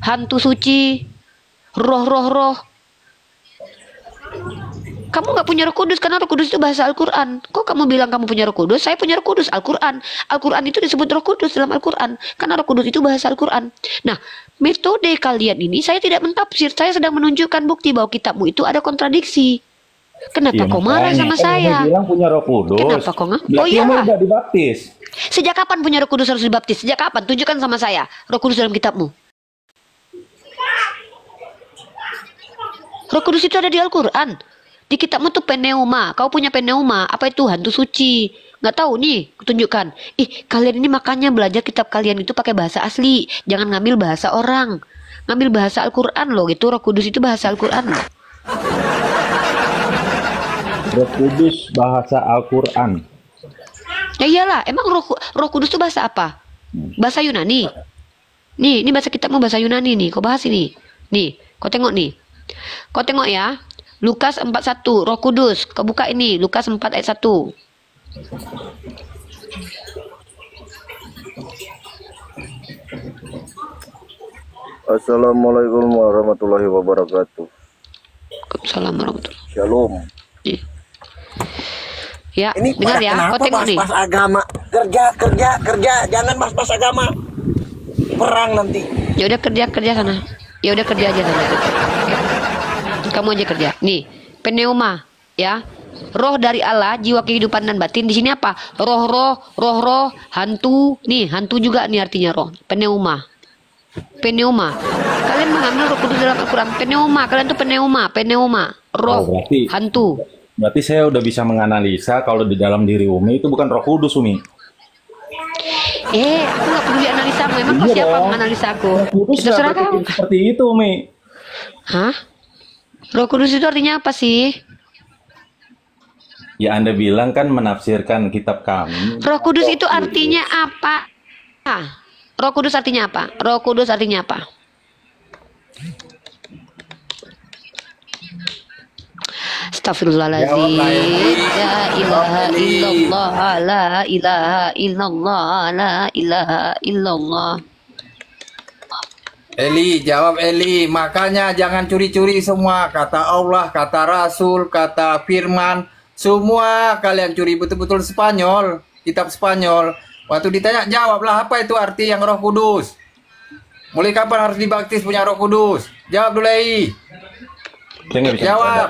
hantu suci, roh. Kamu nggak punya Roh Kudus karena Roh Kudus itu bahasa Al-Quran. Kok kamu bilang kamu punya Roh Kudus? Saya punya Roh Kudus, Al-Quran. Al-Quran itu disebut Roh Kudus dalam Al-Quran karena Roh Kudus itu bahasa Al-Quran. Nah, metode kalian ini saya tidak mentafsir. Saya sedang menunjukkan bukti bahwa kitabmu itu ada kontradiksi. Kenapa kau marah sama saya? Bilang punya Roh Kudus. Kenapa kau nggak? Oh iya. Udah dibaptis. Sejak kapan punya Roh Kudus harus dibaptis? Sejak kapan? Tunjukkan sama saya Roh Kudus dalam kitabmu. Roh Kudus itu ada di Al-Quran. Di kitabmu tuh pneuma. Kau punya pneuma. Apa itu? Hantu suci. Nggak tahu nih. Kutunjukkan. Kalian ini makanya belajar kitab kalian itu pakai bahasa asli. Jangan ngambil bahasa orang. Ngambil bahasa Al-Quran loh gitu. Roh Kudus itu bahasa Al-Quran loh. Roh Kudus bahasa Al-Quran. Ya iyalah. Emang Roh Kudus itu bahasa apa? Bahasa Yunani. Nih, ini bahasa kitabmu bahasa Yunani nih. Kau bahas ini. Nih, kau tengok nih. Kau tengok ya. Lukas 4:1 Roh Kudus. Kau buka ini Lukas 4 ayat 1. Assalamualaikum warahmatullahi wabarakatuh. Waalaikumsalam warahmatullahi. Shalom. Ya, Ini dengar ya. Kau tengok nih. Bahas agama. Kerja. Jangan bahas agama. Perang nanti. Ya udah kerja sana. Ya udah kerja aja sana. Kamu aja kerja. Nih, pneuma, ya. Roh dari Allah, jiwa kehidupan dan batin. Di sini apa? Roh, hantu. Nih, hantu juga nih artinya roh. Pneuma. Kalian mengambil Roh Kudus dalam Al-Quran. Kalian tuh pneuma. Roh, hantu. Berarti saya udah bisa menganalisa kalau di dalam diri Umi itu bukan Roh Kudus, Umi. Aku nggak peduli analisa. Memang kau siapa menganalisa aku? Terserah kamu. Seperti itu, Umi. Hah? Roh Kudus itu artinya apa sih? Ya Anda bilang kan menafsirkan kitab kami. Roh Kudus itu artinya apa? Roh Kudus artinya apa? Astagfirullahaladzim. La ilaha illallah. La ilaha illallah. La ilaha illallah. Eli, jawab Eli. Makanya jangan curi-curi semua. Kata Allah, kata Rasul, kata Firman. Semua kalian curi betul-betul Spanyol. Kitab Spanyol. Waktu ditanya, jawablah apa itu arti yang Roh Kudus. Mulai kapan harus dibaptis punya Roh Kudus? Jawab dulu Eli. Saya nggak bisa jawab.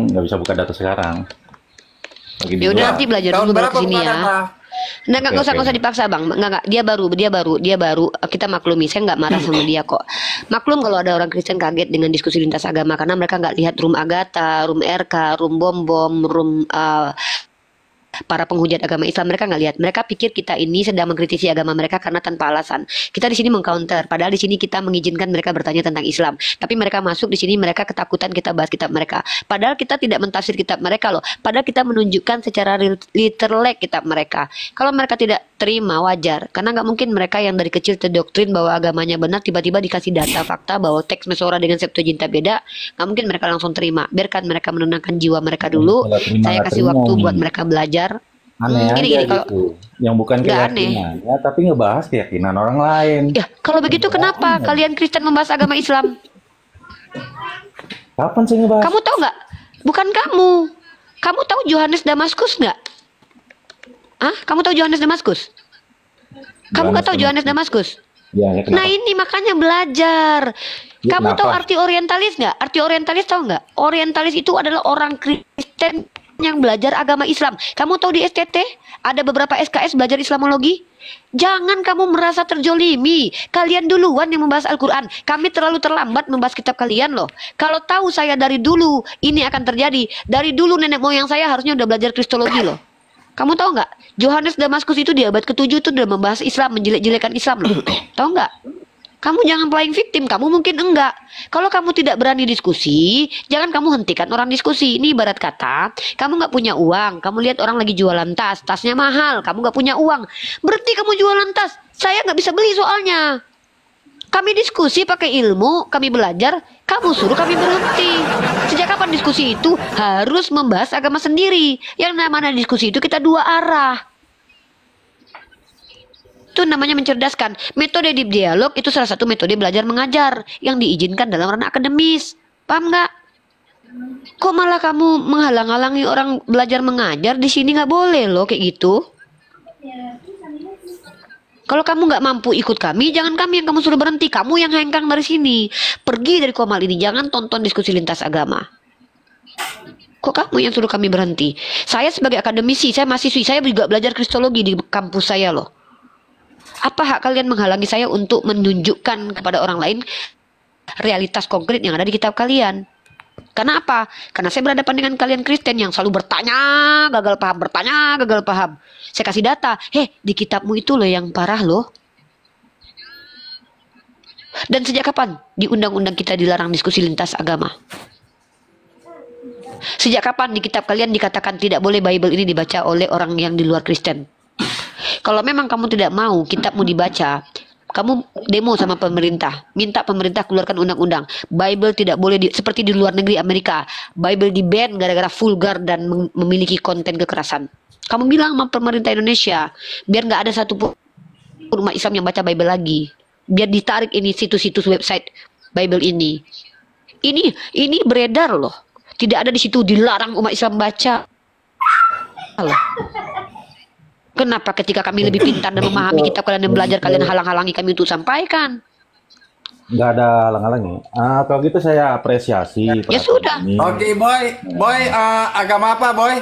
Nggak bisa buka data sekarang. Ya udah nanti belajar dulu baru kesini ya. Nggak usah dipaksa bang. Nggak. Dia baru. Kita maklumi. Saya nggak marah sama dia kok. Maklum kalau ada orang Kristen kaget dengan diskusi lintas agama karena mereka nggak lihat room Agatha, room RK, room bom, room para penghujat agama Islam. Mereka nggak lihat. Mereka pikir kita ini sedang mengkritisi agama mereka karena tanpa alasan. Kita di sini mengcounter. Padahal di sini kita mengizinkan mereka bertanya tentang Islam. Tapi mereka masuk di sini mereka ketakutan kita bahas kitab mereka. Padahal kita tidak mentafsir kitab mereka loh. Padahal kita menunjukkan secara literal kitab mereka. Kalau mereka tidak terima wajar. Karena nggak mungkin mereka yang dari kecil terdoktrin bahwa agamanya benar tiba-tiba dikasih data fakta bahwa teks Mesora dengan Septuaginta beda. Nggak mungkin mereka langsung terima. Biarkan mereka menenangkan jiwa mereka dulu. Saya kasih waktu buat mereka belajar. Aneh aja gitu. Yang bukan keyakinannya, tapi ngebahas keyakinan orang lain. Ya, kalau begitu kenapa kalian Kristen membahas agama Islam? Kapan sih ngebahas? Kamu tahu nggak? Bukan kamu. Kamu tahu Yohanes Damaskus nggak? Kamu tahu Yohanes Damaskus? Kamu nggak tahu Yohanes Damaskus? Ya, nah ini makanya belajar. Ya, kamu tahu arti orientalis nggak? Arti orientalis tahu nggak? Orientalis itu adalah orang Kristen yang belajar agama Islam. Kamu tahu di STT ada beberapa SKS belajar Islamologi? Jangan kamu merasa terjolimi. Kalian duluan yang membahas Al-Quran. Kami terlalu terlambat membahas kitab kalian loh. Kalau tahu saya dari dulu ini akan terjadi. Dari dulu nenek moyang saya harusnya udah belajar Kristologi loh. Kamu tahu nggak? Yohanes Damaskus itu di abad ke-7 itu udah membahas Islam, menjelek-jelekan Islam loh. Tahu nggak? Kamu jangan playing victim, kamu mungkin enggak. Kalau kamu tidak berani diskusi, jangan kamu hentikan orang diskusi. Ini ibarat kata, kamu nggak punya uang, kamu lihat orang lagi jualan tas, tasnya mahal, kamu nggak punya uang. Berarti kamu jualan tas, saya nggak bisa beli soalnya. Kami diskusi pakai ilmu, kami belajar, kamu suruh kami berhenti. Sejak kapan diskusi itu harus membahas agama sendiri? Yang namanya diskusi itu kita dua arah. Itu namanya mencerdaskan. Metode deep dialog itu salah satu metode belajar mengajar yang diizinkan dalam ranah akademis. Paham nggak? Kok malah kamu menghalang-halangi orang belajar mengajar? Di sini nggak boleh loh kayak gitu. Kalau kamu nggak mampu ikut kami, jangan kami yang kamu suruh berhenti. Kamu yang hengkang dari sini. Pergi dari Komal ini. Jangan tonton diskusi lintas agama. Kok kamu yang suruh kami berhenti? Saya sebagai akademisi, saya mahasiswi, saya juga belajar Kristologi di kampus saya loh. Apa hak kalian menghalangi saya untuk menunjukkan kepada orang lain realitas konkret yang ada di kitab kalian? Karena apa? Karena saya berhadapan dengan kalian Kristen yang selalu bertanya, gagal paham, bertanya, gagal paham. Saya kasih data, di kitabmu itu loh yang parah loh. Dan sejak kapan di undang-undang kita dilarang diskusi lintas agama? Sejak kapan di kitab kalian dikatakan tidak boleh Bible ini dibaca oleh orang yang di luar Kristen? Kalau memang kamu tidak mau kitabmu dibaca, kamu demo sama pemerintah, minta pemerintah keluarkan undang-undang. Bible tidak boleh seperti di luar negeri Amerika, Bible di-ban gara-gara vulgar dan memiliki konten kekerasan. Kamu bilang sama pemerintah Indonesia, biar nggak ada satu umat Islam yang baca Bible lagi. Biar ditarik ini situs-situs website Bible ini. Ini beredar loh. Tidak ada di situ dilarang umat Islam baca. Loh. Kenapa ketika kami lebih pintar dan memahami kitab kalian dan belajar, kalian halang-halangi kami untuk sampaikan? Nggak ada halang-halangi. Kalau gitu saya apresiasi. Ya sudah. Oke, boy, agama apa, boy?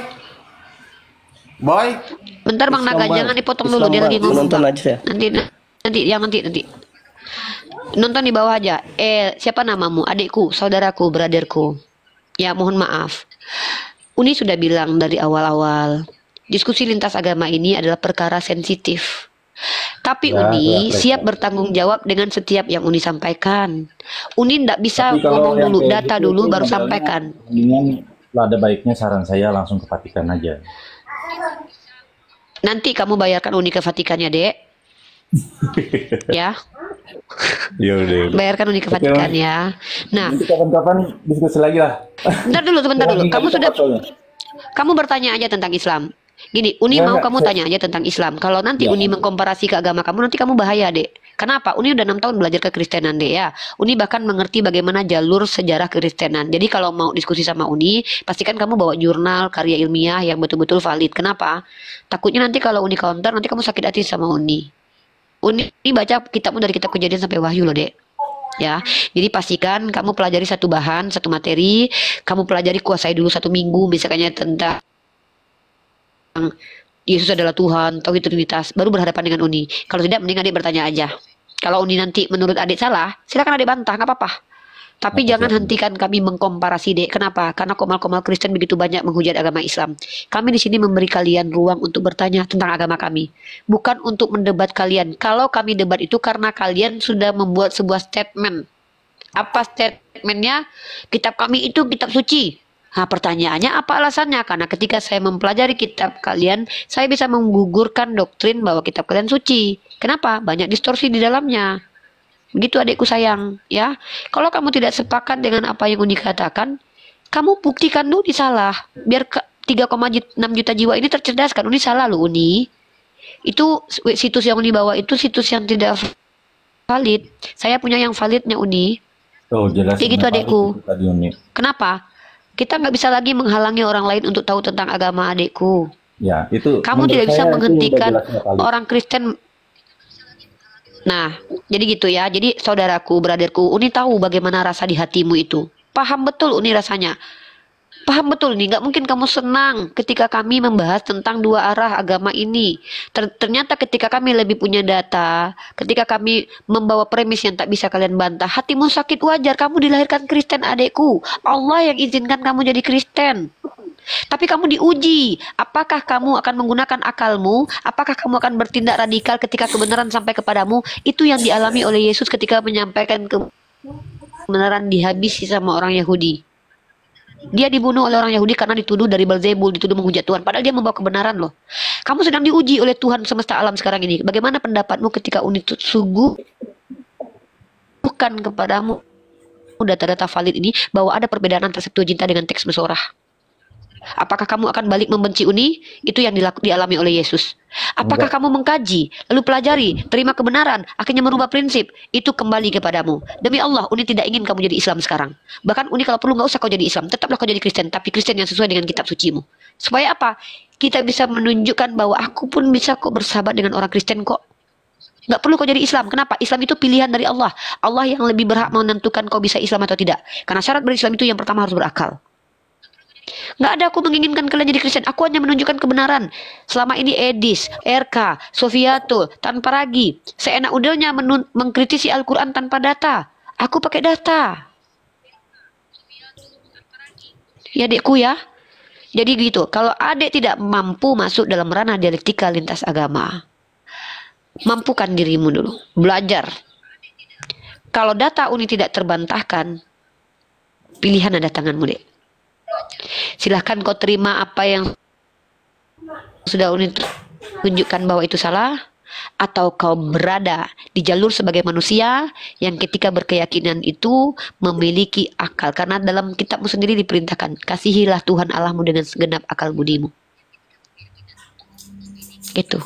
Boy. Bentar Bang Naga, jangan dipotong dulu, dia lagi ngomong. Nonton aja. Nanti. Nonton di bawah aja. Siapa namamu? Adikku, saudaraku, brotherku. Ya, mohon maaf. Uni sudah bilang dari awal-awal, diskusi lintas agama ini adalah perkara sensitif. Tapi Uni siap bertanggung jawab dengan setiap yang Uni sampaikan. Uni tidak bisa ngomong dulu, data dulu, baru sampaikan. Mendingan ada baiknya saran saya langsung ke Vatikan aja. Nanti kamu bayarkan Uni ke Vatikannya, Dek. Ya. Ya udah. Bayarkan Uni ke Vatikan ya. Nah, nanti kapan-kapan diskusi lagi lah. Sebentar dulu. Kamu bertanya aja tentang Islam. Gini, Uni mau kamu tanya aja tentang Islam. Kalau nanti Uni mengkomparasi ke agama kamu, nanti kamu bahaya, Dek. Kenapa? Uni udah 6 tahun belajar kekristenan, Dek ya. Uni bahkan mengerti bagaimana jalur sejarah kekristenan. Jadi kalau mau diskusi sama Uni, pastikan kamu bawa jurnal, karya ilmiah yang betul-betul valid. Kenapa? Takutnya nanti kalau Uni counter, nanti kamu sakit hati sama Uni. Uni baca kitabmu dari kitab Kejadian sampai Wahyu loh, Dek. Ya, jadi pastikan kamu pelajari satu bahan, satu materi, kamu pelajari kuasai dulu 1 minggu, misalnya tentang Yesus adalah Tuhan, tauhid Trinitas, baru berhadapan dengan Uni. Kalau tidak, mending adik bertanya aja. Kalau Uni nanti menurut adik salah, silakan adik bantah, nggak apa-apa. Tapi jangan hentikan kami mengkomparasi, Dek. Kenapa? Karena komal-komal Kristen begitu banyak menghujat agama Islam. Kami di sini memberi kalian ruang untuk bertanya tentang agama kami, bukan untuk mendebat kalian. Kalau kami debat itu karena kalian sudah membuat sebuah statement. Apa statementnya? Kitab kami itu kitab suci. Nah, pertanyaannya apa alasannya? Karena ketika saya mempelajari kitab kalian, saya bisa menggugurkan doktrin bahwa kitab kalian suci. Kenapa? Banyak distorsi di dalamnya. Begitu adikku sayang, ya. Kalau kamu tidak sepakat dengan apa yang Uni katakan, kamu buktikan dulu salah. Biar 3,6 juta jiwa ini tercerdaskan. Uni salah loh, Uni. Itu situs yang Uni bawa itu situs yang tidak valid. Saya punya yang validnya, Uni. Oh, jelas. Kayak gitu adikku. Kenapa? Kita nggak bisa lagi menghalangi orang lain untuk tahu tentang agama adikku. Ya, itu Kamu menurut tidak bisa saya itu udah menghentikan jelas sekali. orang Kristen. Nah, jadi gitu ya. Jadi saudaraku, braderku, Uni tahu bagaimana rasa di hatimu itu. Paham betul Uni rasanya. Paham betul nih, nggak mungkin kamu senang ketika kami membahas tentang dua arah agama ini. Ternyata ketika kami lebih punya data, ketika kami membawa premis yang tak bisa kalian bantah, hatimu sakit wajar. Kamu dilahirkan Kristen adekku. Allah yang izinkan kamu jadi Kristen. Tapi kamu diuji, apakah kamu akan menggunakan akalmu, apakah kamu akan bertindak radikal ketika kebenaran sampai kepadamu. Itu yang dialami oleh Yesus ketika menyampaikan kebenaran dihabisi sama orang Yahudi. Dia dibunuh oleh orang Yahudi karena dituduh dari Belzebul, dituduh menghujat Tuhan. Padahal dia membawa kebenaran loh. Kamu sedang diuji oleh Tuhan semesta alam sekarang ini. Bagaimana pendapatmu ketika Uni sungguh bukan kepadamu data-data valid ini bahwa ada perbedaan antara Septuaginta dengan teks Mesorah? Apakah kamu akan balik membenci Uni? Itu yang dialami oleh Yesus. Apakah kamu mengkaji, lalu pelajari, terima kebenaran, akhirnya merubah prinsip? Itu kembali kepadamu. Demi Allah, Uni tidak ingin kamu jadi Islam sekarang. Bahkan Uni kalau perlu nggak usah kau jadi Islam, tetaplah kau jadi Kristen, tapi Kristen yang sesuai dengan kitab sucimu. Supaya apa? Kita bisa menunjukkan bahwa aku pun bisa kok bersahabat dengan orang Kristen kok. Nggak perlu kau jadi Islam. Kenapa? Islam itu pilihan dari Allah. Allah yang lebih berhak menentukan kau bisa Islam atau tidak. Karena syarat berislam itu yang pertama harus berakal. Nggak ada aku menginginkan kalian jadi Kristen. Aku hanya menunjukkan kebenaran. Selama ini Edis, RK, Sofiatul, tanpa ragi, seenak udahnya mengkritisi Al-Quran tanpa data. Aku pakai data. Ya adekku ya. Jadi gitu. Kalau adek tidak mampu masuk dalam ranah dialektika lintas agama, mampukan dirimu dulu. Belajar. Kalau data Uni tidak terbantahkan, pilihan ada tanganmu dek. Silahkan kau terima apa yang sudah Uni tunjukkan bahwa itu salah, atau kau berada di jalur sebagai manusia yang ketika berkeyakinan itu memiliki akal. Karena dalam kitabmu sendiri diperintahkan, kasihilah Tuhan Allahmu dengan segenap akal budimu. Itu.